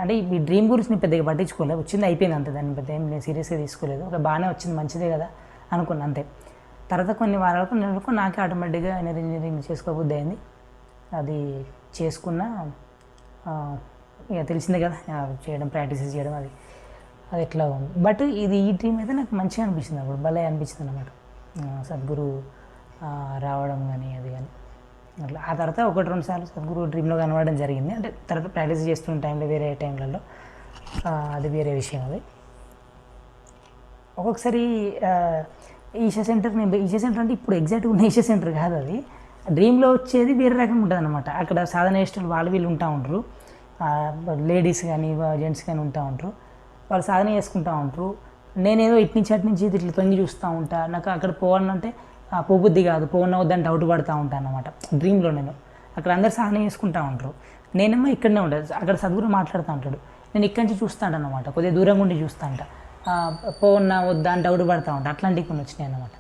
అంటే ఈ డ్రీమ్ గురించి నేను పెద్దగా పట్టించుకోలేదు, వచ్చింది అయిపోయింది అంతే, దాన్ని పెద్ద ఏం నేను సీరియస్గా తీసుకోలేదు. ఒక బాగానే వచ్చింది, మంచిదే కదా అనుకున్నా అంతే. తర్వాత కొన్ని వారాలకు నెలలకు నాకే ఆటోమేటిక్గా ఇంజనీరింగ్ చేసుకోబుద్ధి అయింది. అది చేసుకున్నా ఇక తెలిసిందే కదా, చేయడం ప్రాక్టీసెస్ చేయడం అది ఎట్లా ఉంది. బట్ ఈ డ్రీమ్ అయితే నాకు మంచిగా అనిపించింది, అప్పుడు భలే అనిపించింది అన్నమాట. సద్గురు రావడం కానీ అది కానీ అట్లా. ఆ తర్వాత 1-2 సార్లు సద్గురు డ్రీమ్లో కనబడడం జరిగింది. అంటే తర్వాత ప్రాక్టీస్ చేస్తున్న టైంలో, వేరే టైంలలో, అది వేరే విషయం. అది ఒక్కొక్కసారి ఈషా సెంటర్ అంటే ఇప్పుడు ఎగ్జాక్ట్గా ఉన్న ఈషా సెంటర్ కాదు, అది డ్రీమ్లో వచ్చేది వేరే రకంగా ఉంటుంది అనమాట. అక్కడ సాధన చేసిన వాళ్ళు వీళ్ళు ఉంటా ఉంటారు, లేడీస్ కానీ జెంట్స్ కానీ ఉంటా ఉంటారు, వాళ్ళు సాధన చేసుకుంటూ ఉంటారు. నేనేదో ఇటు నుంచి ఇట్లా తొంగి చూస్తూ ఉంటా. నాకు అక్కడ పోవాలంటే పోబుద్ధి కాదు, పోవద్దని డౌట్ పడుతూ ఉంటాను అనమాట డ్రీమ్లో. నేను అక్కడ అందరు సాధన చేసుకుంటూ ఉంటారు, నేనేమో ఇక్కడనే ఉంటుంది. అక్కడ సద్గురు మాట్లాడుతూ ఉంటాడు, నేను ఇక్కడి నుంచి చూస్తాను అనమాట, కొద్దిగా దూరంగా ఉండి చూస్తూ ఉంటా. పోవన్నా వద్దా అని డౌట్ పడుతూ ఉంటా. అట్లాంటివి కొన్ని వచ్చినాయి అనమాట.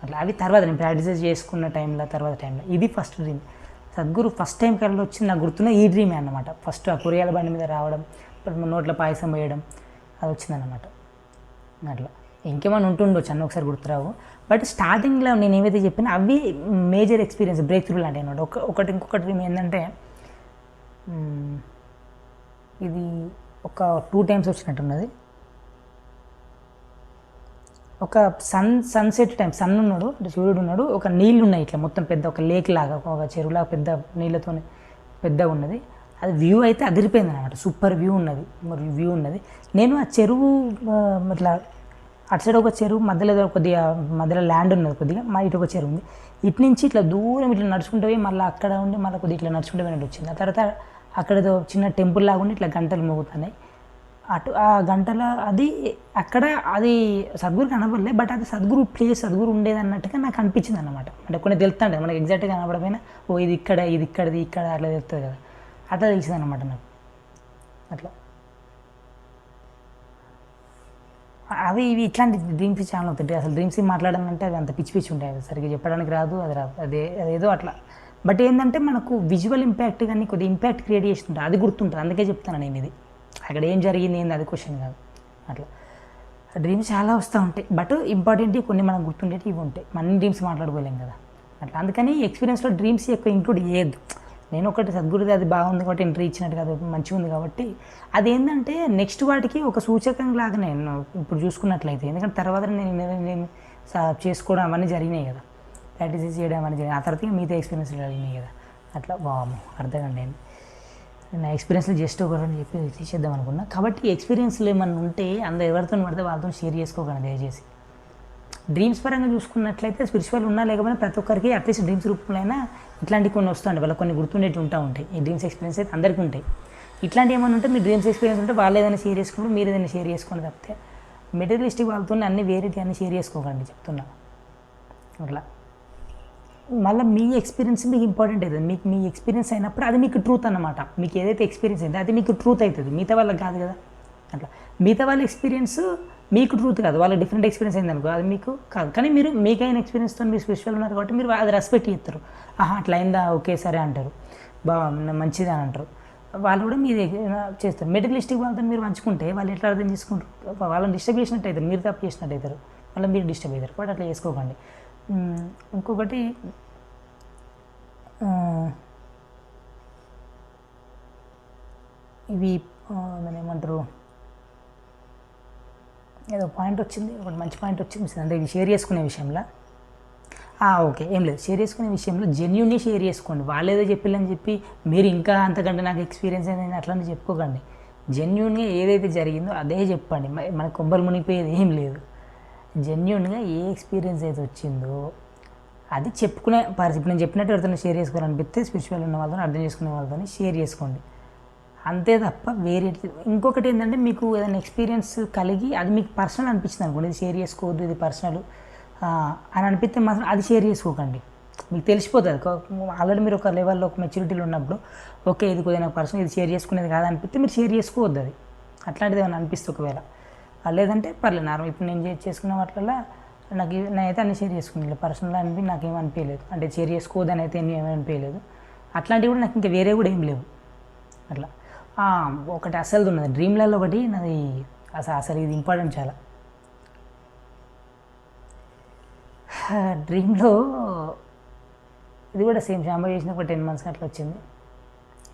అట్లా అవి తర్వాత నేను ప్రాక్టీసెస్ చేసుకున్న టైంలో, తర్వాత టైంలో. ఇది first dream. Sadhguru first time కళలో వచ్చింది నాకు గుర్తున్న ఈ డ్రీమే అన్నమాట. ఫస్ట్ ఆ కొరియాల బండి మీద రావడం, నోట్లో పాయసం వేయడం, అది వచ్చిందన్నమాట. అట్లా ఇంకేమైనా ఉంటుండొచ్చు అన్న ఒకసారి గుర్తురావు. బట్ స్టార్టింగ్లో నేను ఏవైతే చెప్పినా అవి మేజర్ ఎక్స్పీరియన్స్, బ్రేక్ త్రూ లాంటివి అనమాట. ఇంకొకటి డ్రీమ్ ఏంటంటే ఇది ఒక 2 times వచ్చినట్టున్నది. ఒక సన్సెట్ టైం, సన్ ఉన్నాడు అంటే సూర్యుడు ఉన్నాడు, ఒక నీళ్ళు ఉన్నాయి ఇట్లా మొత్తం పెద్ద ఒక లేక్ లాగా, ఒక చెరువులాగా పెద్ద నీళ్ళతో పెద్దగా ఉన్నది. అది వ్యూ అయితే అదిరిపోయింది అనమాట. సూపర్ వ్యూ ఉన్నది. నేను ఆ చెరువు ఇట్లా అటు సైడ్ ఒక చెరువు మధ్యలో మధ్యలో ల్యాండ్ ఉన్నది కొద్దిగా, మా ఇటు ఒక చెరువు ఉంది. ఇటు నుంచి ఇట్లా దూరం ఇట్లా నడుచుకుంటూ పోయి మళ్ళీ అక్కడ ఉండి మళ్ళీ కొద్దిగా ఇట్లా నడుచుకుంటూ పోయినట్టు వచ్చింది. ఆ తర్వాత అక్కడ చిన్న టెంపుల్ లాగా ఉండి ఇట్లా గంటలు మోగుతున్నాయి. అటు ఆ గంటల అక్కడ అది సద్గురు కనబడలే, బట్ అది సద్గురు ప్లేస్, సద్గురు ఉండేది అన్నట్టుగా నాకు అనిపించింది అనమాట. అంటే కొన్ని తెలుస్తుంటే మనకి ఎగ్జాక్ట్గా కనబడపోయినా ఇది ఇక్కడది ఇక్కడ అట్లా తెలుస్తుంది కదా, అట్లా తెలిసింది అనమాట నాకు. అట్లా అవి ఇవి ఇట్లాంటి డ్రీమ్స్ చాలా అవుతుంటాయి. అసలు డ్రీమ్స్ మాట్లాడాలంటే అది అంత పిచ్చి ఉంటాయి, అది సరిగ్గా చెప్పడానికి రాదు, అదేదో అట్లా. బట్ ఏంటంటే మనకు విజువల్ ఇంపాక్ట్ కానీ కొద్దిగా ఇంపాక్ట్ క్రియేట్ చేస్తుంటుంది, అది గుర్తుంటుంది. అందుకే చెప్తాను నేను ఇది. అక్కడ ఏం జరిగింది ఏంది అది క్వశ్చన్ కాదు. అట్లా డ్రీమ్స్ చాలా వస్తూ ఉంటాయి, బట్ ఇంపార్టెంట్ కొన్ని మనకు గుర్తుండేవి ఇవి ఉంటాయి. మన డ్రీమ్స్ మాట్లాడుకోలేం కదా అట్లా. అందుకని ఎక్స్పీరియన్స్లో డ్రీమ్స్ ఎక్కువ ఇంక్లూడ్ చేయొద్దు. నేను ఒకటి సద్గురుది అది బాగుంది కాబట్టి ఎంట్రీ ఇచ్చినట్టు కాదు, మంచిగా ఉంది కాబట్టి అదేంటంటే నెక్స్ట్ వాటికి ఒక సూచకం లాగా నేను ఇప్పుడు చూసుకున్నట్లయితే. ఎందుకంటే తర్వాత నేను చేసుకోవడం అవన్నీ జరిగినాయి కదా, ప్రాక్టీస్ చేయడం అవన్నీ జరిగినాయి. ఆ తర్వాత మిగతా ఎక్స్పీరియన్స్లు జరిగినాయి కదా. అట్లా అర్థకండి నా ఎక్స్పీరియన్స్లో జస్ట్ ఒకటి చెప్పి తీసేద్దాం అనుకున్నా. కాబట్టి ఎక్స్పీరియన్స్లు ఏమన్నా ఉంటే అందరూ ఎవరితో పడితే వాళ్ళతో షేర్ చేసుకోకండి దయచేసి. డ్రీమ్స్ పరంగా చూసుకున్నట్లయితే స్పిరిచువల్ ఉన్నా లేకపోయినా ప్రతి ఒక్కరికి అట్లీస్ట్ డ్రీమ్స్ రూపంలో అయినా ఇట్లాంటివి కొన్ని వస్తుంటాయి, వాళ్ళకి కొన్ని గుర్తుండేవి ఉంటాయి. ఈ డ్రీమ్స్ ఎక్స్పీరియన్స్ అయితే అందరికీ ఉంటాయి. ఇట్లాంటి ఏమైనా ఉంటే మీ డ్రీమ్స్ ఎక్స్పీరియన్స్ ఉంటే వాళ్ళు ఏదైనా షేర్ చేసుకుంటే మీరు ఏదైనా షేర్ చేసుకోండి తప్పితే మెటీరియలిస్టిక్ వాళ్ళతో అన్ని వేరేటి అన్ని షేర్ చేసుకోకండి చెప్తున్నా. అట్లా మళ్ళీ మీ ఎక్స్పీరియన్స్ మీకు ఇంపార్టెంట్ అవుతుంది. మీకు మీ ఎక్స్పీరియన్స్ అయినప్పుడు అది మీకు ట్రూత్ అన్నమాట. మీకు ఏదైతే ఎక్స్పీరియన్స్ అయిందో అది మీకు ట్రూత్ అవుతుంది, మిగతా వాళ్ళకి కాదు కదా. అట్లా మిగతా వాళ్ళ ఎక్స్పీరియన్స్ మీకు ట్రూత్ కాదు, వాళ్ళకి డిఫరెంట్ ఎక్స్పీరియన్స్ అయింది అనుకో, అది మీకు కాదు. కానీ మీరు మీకైన ఎక్స్పీరియన్స్తో మీరు స్పెషల్ ఉన్నారు కాబట్టి మీరు అది రెస్పెక్ట్ చేస్తారు. అట్లా అయిందా, ఓకే సరే అంటారు, మంచిది అని అంటారు. వాళ్ళు కూడా మీరు చేస్తారు. మెటీరియలిస్టిక్ వాళ్ళతో మీరు పంచుకుంటే వాళ్ళు ఎట్లా అర్థం చేసుకుంటారు, వాళ్ళని డిస్టర్బ్ చేసినట్టు అవుతారు, మీరు తప్పు చేసినట్టు అవుతారు, మళ్ళీ మీరు డిస్టర్బ్ అవుతారు. కాబట్టి అట్లా చేసుకోకండి. ఇంకొకటి ఇవి దాన్ని ఏమంటారు, ఏదో పాయింట్ వచ్చింది, ఒకటి మంచి పాయింట్ వచ్చింది అంటే ఇవి షేర్ చేసుకునే విషయంలో. ఓకే, ఏం లేదు, షేర్ చేసుకునే విషయంలో జెన్యూన్గా షేర్ చేసుకోండి. వాళ్ళు ఏదో చెప్పిల్లని చెప్పి మీరు ఇంకా అంతకంటే నాకు ఎక్స్పీరియన్స్ అయింది అట్లాంటి చెప్పుకోకండి. జెన్యూన్గా ఏదైతే జరిగిందో అదే చెప్పండి. మన కొబ్బరి మునిగిపోయేది ఏం లేదు. జెన్యూన్గా ఏ ఎక్స్పీరియన్స్ అయితే వచ్చిందో అది చెప్పుకునే పరిస్థితి. నేను చెప్పినట్టు ఎవరితో షేర్ చేసుకోవాలనిపిస్తే స్పిరిచువల్ ఉన్న వాళ్ళతో అర్థం చేసుకునే వాళ్ళతో షేర్ చేసుకోండి, అంతే తప్ప వేరే. ఇంకొకటి ఏంటంటే మీకు ఏదైనా ఎక్స్పీరియన్స్ కలిగి అది మీకు పర్సనల్ అనిపించింది అనుకోండి, ఇది షేర్ చేసుకోవద్దు, ఇది పర్సనల్ అని అనిపిస్తే మాత్రం అది షేర్ చేసుకోకండి. మీకు తెలిసిపోతుంది ఆల్రెడీ మీరు ఒక లెవెల్లో ఒక మెచ్యూరిటీలో ఉన్నప్పుడు, ఓకే ఇది కొద్దిగా నాకు పర్సనల్, ఇది షేర్ చేసుకునేది కాదనిపిస్తే మీరు షేర్ చేసుకోవద్దు. అది అట్లాంటిది ఏమైనా అనిపిస్తుంది ఒకవేళ, లేదంటే పర్లేదు నార్మల్. ఇప్పుడు నేను చేసుకున్న వాటిల్లో నేనైతే అన్ని షేర్ చేసుకున్నాను. పర్సనల్ అనిపి నాకేం అనిపించలేదు, అంటే షేర్ చేసుకోవద్దని అయితే ఏమీ అనిపించలేదు. అట్లాంటివి కూడా నాకు ఇంకా వేరే కూడా ఏం లేవు. అట్లా ఒకటి అసలు ఉన్నది డ్రీమ్లలో ఒకటి నాది, అసలు ఇది ఇంపార్టెంట్ చాలా. డ్రీమ్లో ఇది కూడా సేమ్ శాంబా చేసిన ఒక 10 months అట్లా వచ్చింది.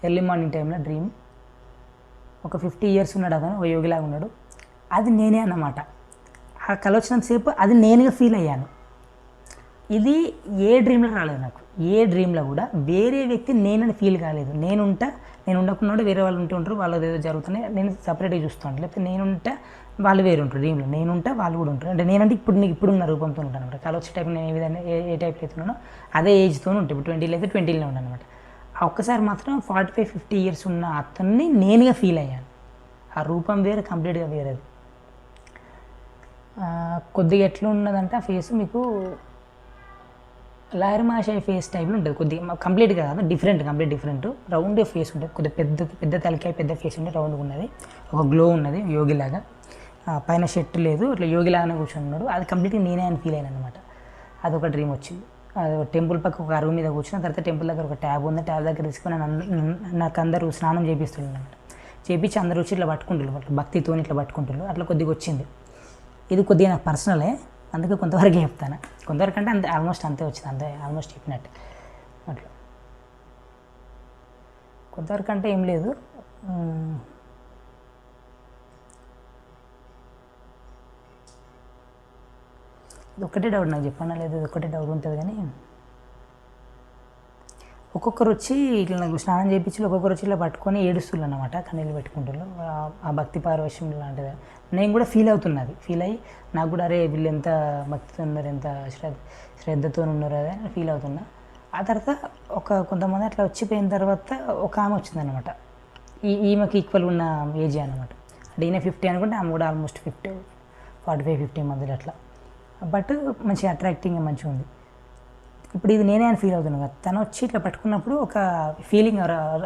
ఎర్లీ మార్నింగ్ టైంలో డ్రీమ్. ఒక 50 years ఉన్నాడు అతను, ఒక యోగిలాగా ఉన్నాడు. అది నేనే అన్నమాట. ఆ కళ వచ్చినంతసేపు అది నేనుగా ఫీల్ అయ్యాను. ఇది ఏ డ్రీమ్లో రాలేదు నాకు. ఏ డ్రీమ్లో కూడా వేరే వ్యక్తి నేనని ఫీల్ కాలేదు. నేను ఉండకుండా వేరే వాళ్ళు ఉంటారు, వాళ్ళది ఏదో జరుగుతున్నాయి, నేను సపరేట్గా చూస్తాను. లేకపోతే నేనుంటా వాళ్ళు వేరు ఉంటారు డ్రీమ్లో, నేనుంటా వాళ్ళు కూడా ఉంటారు. అంటే నేనంటే ఇప్పుడున్న రూపంతో ఉంటాను అనమాట. కళ వచ్చే టైప్ నేను ఏ విధంగా ఏ టైప్లో అయితే ఉన్నానో అదే ఏజ్తో ఉంటాయి. ఇప్పుడు 20 అయితే 20లో ఉన్నాను అనమాట. ఒక్కసారి మాత్రం 45-50 years ఉన్న అతన్ని నేనుగా ఫీల్ అయ్యాను. ఆ రూపం వేరే, కంప్లీట్గా వేరేది. కొద్దిగా ఎట్లా ఉన్నదంటే ఆ ఫేస్ మీకు లాయర్ మాషాయి ఫేస్ టైప్లో ఉంటుంది. కొద్దిగా కంప్లీట్గా కాదు, కంప్లీట్ డిఫరెంట్. రౌండ్ ఫేస్ ఉంటుంది, కొద్దిగా పెద్ద తలకాయ, పెద్ద ఫేస్ ఉంటే రౌండ్గా ఉన్నది, ఒక గ్లో ఉన్నది యోగిలాగా. పైన షర్ట్ లేదు, ఇట్లా యోగిలాగానే కూర్చొని ఉన్నాడు. అది కంప్లీట్గా నేనే అని ఫీల్ అయ్యాను అనమాట. అదొక డ్రీమ్ వచ్చింది. అది టెంపుల్ పక్క ఒక అరుగు మీద కూర్చున్న తర్వాత టెంపుల్ దగ్గర ఒక ట్యాబ్ ఉంది, ట్యాబ్ దగ్గర తీసుకొని నాకు అందరూ స్నానం చేపిస్తుండే అనమాట. చేపించి అందరూ వచ్చి ఇట్లా పట్టుకుంటారు, భక్తితో ఇట్లా పట్టుకుంటారు. అట్లా కొద్దిగా వచ్చింది. ఇది కొద్దిగా నాకు పర్సనలే, అందుకే కొంతవరకు చెప్తాను. కొంతవరకు అంటే అంతే, ఆల్మోస్ట్ అంతే వచ్చింది, అంతే ఆల్మోస్ట్ చెప్పినట్టు. అట్లా కొంతవరకు అంటే ఏం లేదు. ఇది ఒక్కటే డౌట్ నాకు చెప్పాను లేదు, ఇది ఒక్కటే డౌట్ ఉంటుంది. కానీ ఒక్కొక్కరు వచ్చి ఇట్లా నాకు స్నానం చేయించి ఒక్కొక్కరు వచ్చి ఇలా పట్టుకొని ఏడుస్తున్నారు అన్నమాట, కన్నీళ్ళు పెట్టుకుంటున్నారు. ఆ భక్తి పారవశ్యం లాంటిది నేను కూడా ఫీల్ అవుతున్నది. ఫీల్ అయ్యి నాకు కూడా అరే వీళ్ళు ఎంత భక్తితో ఉన్నారు, ఎంత శ్రద్ధతో ఉన్నారు అదే ఫీల్ అవుతున్నా. ఆ తర్వాత కొంతమంది అట్లా వచ్చిపోయిన తర్వాత ఒక ఆమె వచ్చిందనమాట, ఈమెకి ఈక్వల్ ఉన్న ఏజ్ అనమాట. అంటే ఈయన 50 అనుకుంటే ఆమె కూడా ఆల్మోస్ట్ 45-50 మధ్యలో అట్లా. బట్ మంచిగా అట్రాక్టింగ్గా మంచిగా ఉంది. ఇప్పుడు ఇది నేనే అని ఫీల్ అవుతున్నాను కదా, తను వచ్చి ఇట్లా పట్టుకున్నప్పుడు ఒక ఫీలింగ్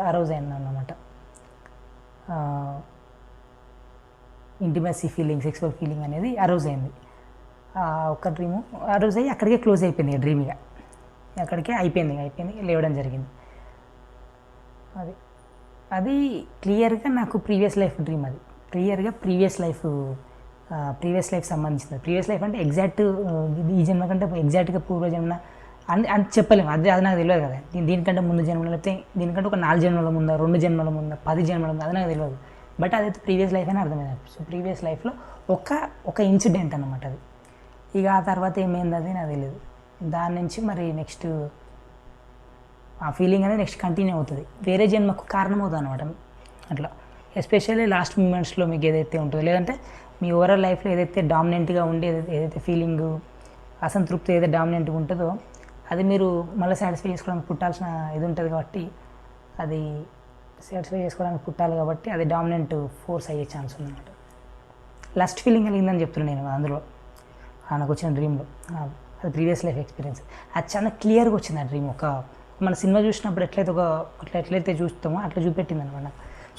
అరౌజ్ అయింది అన్నమాట. ఇంటిమసీ ఫీలింగ్, సెక్సువల్ ఫీలింగ్ అనేది అరౌజ్ అయింది. ఒక డ్రీము అరౌజ్ అయ్యి అక్కడికే క్లోజ్ అయిపోయింది డ్రీమ్. ఇక అక్కడికే అయిపోయింది లేవడం జరిగింది. అది క్లియర్గా నాకు ప్రీవియస్ లైఫ్ డ్రీమ్. అది క్లియర్గా ప్రీవియస్ లైఫ్ సంబంధించింది. ప్రీవియస్ లైఫ్ అంటే ఎగ్జాక్ట్ ఈ జన్మ కంటే ఎగ్జాక్ట్గా పూర్వజన్మ అని చెప్పలేము. అది నాకు తెలియదు కదా. దీనికంటే ముందు జన్మలో లేకపోతే దీనికంటే ఒక 4 జన్మల ముందా, 2 జన్మల ముందా, 10 జన్మల ముందా, అది నాకు తెలియదు. బట్ అదైతే ప్రీవియస్ లైఫ్ అని అర్థమైంది. సో ప్రీవియస్ లైఫ్లో ఒక ఇన్సిడెంట్ అనమాట అది. ఇక ఆ తర్వాత ఏమైంది అది నాకు తెలియదు. దాని నుంచి మరి నెక్స్ట్ ఆ ఫీలింగ్ అనేది నెక్స్ట్ కంటిన్యూ అవుతుంది, వేరే జన్మకు కారణమవుతుంది అనమాట. అట్లా ఎస్పెషల్లీ లాస్ట్ మూమెంట్స్లో మీకు ఏదైతే ఉంటుందో, లేదంటే మీ ఓవరాల్ లైఫ్లో ఏదైతే డామినెంట్గా ఉండి ఏదైతే ఫీలింగ్ అసంతృప్తి ఏదైతే డామినెంట్గా ఉంటుందో అది మీరు మళ్ళీ సాటిస్ఫై చేసుకోవడానికి పుట్టాల్సిన ఇది ఉంటుంది కాబట్టి, అది సాటిస్ఫై చేసుకోవడానికి పుట్టాలి కాబట్టి అది డామినెంట్ ఫోర్స్ అయ్యే ఛాన్స్ ఉందన్నమాట. లస్ట్ ఫీలింగ్ కలిగిందని చెప్తున్నాను నేను అందులో, నాకు వచ్చిన డ్రీమ్లో. అది ప్రీవియస్ లైఫ్ ఎక్స్పీరియన్స్. అది చాలా క్లియర్గా వచ్చింది ఆ డ్రీమ్. మన సినిమా చూసినప్పుడు ఎట్లయితే చూస్తామో అట్లా చూపెట్టింది అనమాట.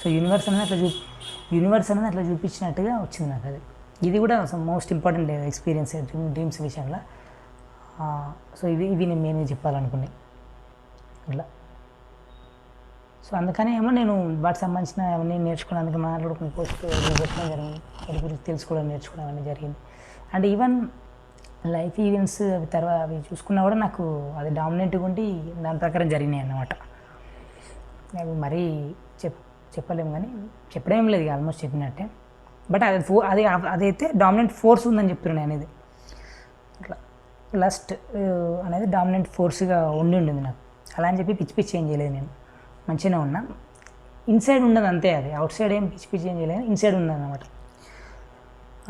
సో యూనివర్స్ అనేది అట్లా చూపించినట్టుగా వచ్చింది నాకు అది. ఇది కూడా మోస్ట్ ఇంపార్టెంట్ ఎక్స్పీరియన్స్ డ్రీమ్స్ విషయంలో. సో ఇవి నేను చెప్పాలనుకున్నాయి అట్లా. సో అందుకని ఏమో నేను వాటికి సంబంధించిన అవన్నీ నేర్చుకోవడానికి మాట్లాడుకుని పోస్ట్ పెట్టడం జరిగింది, వాటి గురించి తెలుసుకోవడం నేర్చుకోవడం అనేది జరిగింది. అండ్ ఈవెన్ లైఫ్ ఈవెంట్స్ తర్వాత అవి చూసుకున్నా కూడా నాకు అది డామినెంట్గా ఉండి దాని ప్రకారం జరిగినాయి అన్నమాట. అవి మరీ చెప్పలేము, కానీ చెప్పడం లేదు, ఆల్మోస్ట్ చెప్పినట్టే. బట్ అదైతే డామినెంట్ ఫోర్స్ ఉందని చెప్తున్నాను అనేది. అట్లా లస్ట్ అనేది డామినెంట్ ఫోర్స్గా ఉండింది నాకు. అలా అని చెప్పి పిచ్చి ఏం చేయలేదు, నేను మంచిగానే ఉన్నా. ఇన్సైడ్ ఉన్నది అంతే, అది అవుట్ సైడ్ ఏం పిచ్చి ఏం చేయలేదు, ఇన్సైడ్ ఉన్నది అన్నమాట.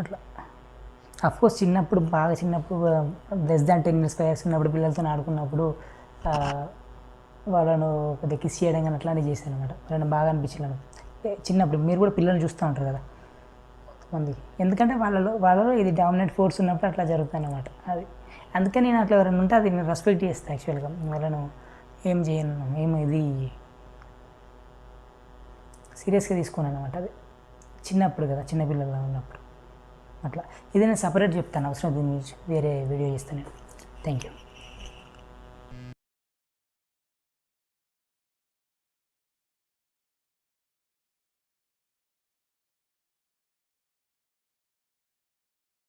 అట్లా అఫ్కోర్స్ బాగా చిన్నప్పుడు లెస్ దాన్ 10 years 5 years ఉన్నప్పుడు పిల్లలతో ఆడుకున్నప్పుడు వాళ్ళను కొద్దిగా కిస్ చేయడం కానీ అట్లాంటివి చేశాను అనమాట. వాళ్ళని బాగా అనిపించాను చిన్నప్పుడు. మీరు కూడా పిల్లల్ని చూస్తూ ఉంటారు కదా కొంతమంది, ఎందుకంటే వాళ్ళలో ఇది డామినెంట్ ఫోర్స్ ఉన్నప్పుడు అట్లా జరుగుతుంది అనమాట. అది అందుకని నేను అట్లా ఎవరైనా ఉంటే అది నేను రెస్పెక్ట్ చేస్తాను యాక్చువల్గా. వాళ్ళను ఏం చేయను, ఇది సీరియస్గా తీసుకున్నాను అనమాట. అది చిన్నప్పుడు కదా, చిన్నపిల్లల్లో ఉన్నప్పుడు అట్లా. ఇది నేను సపరేట్ చెప్తాను, అవసరం దీని గురించి వేరే వీడియో చేస్తాను నేను. Thank you.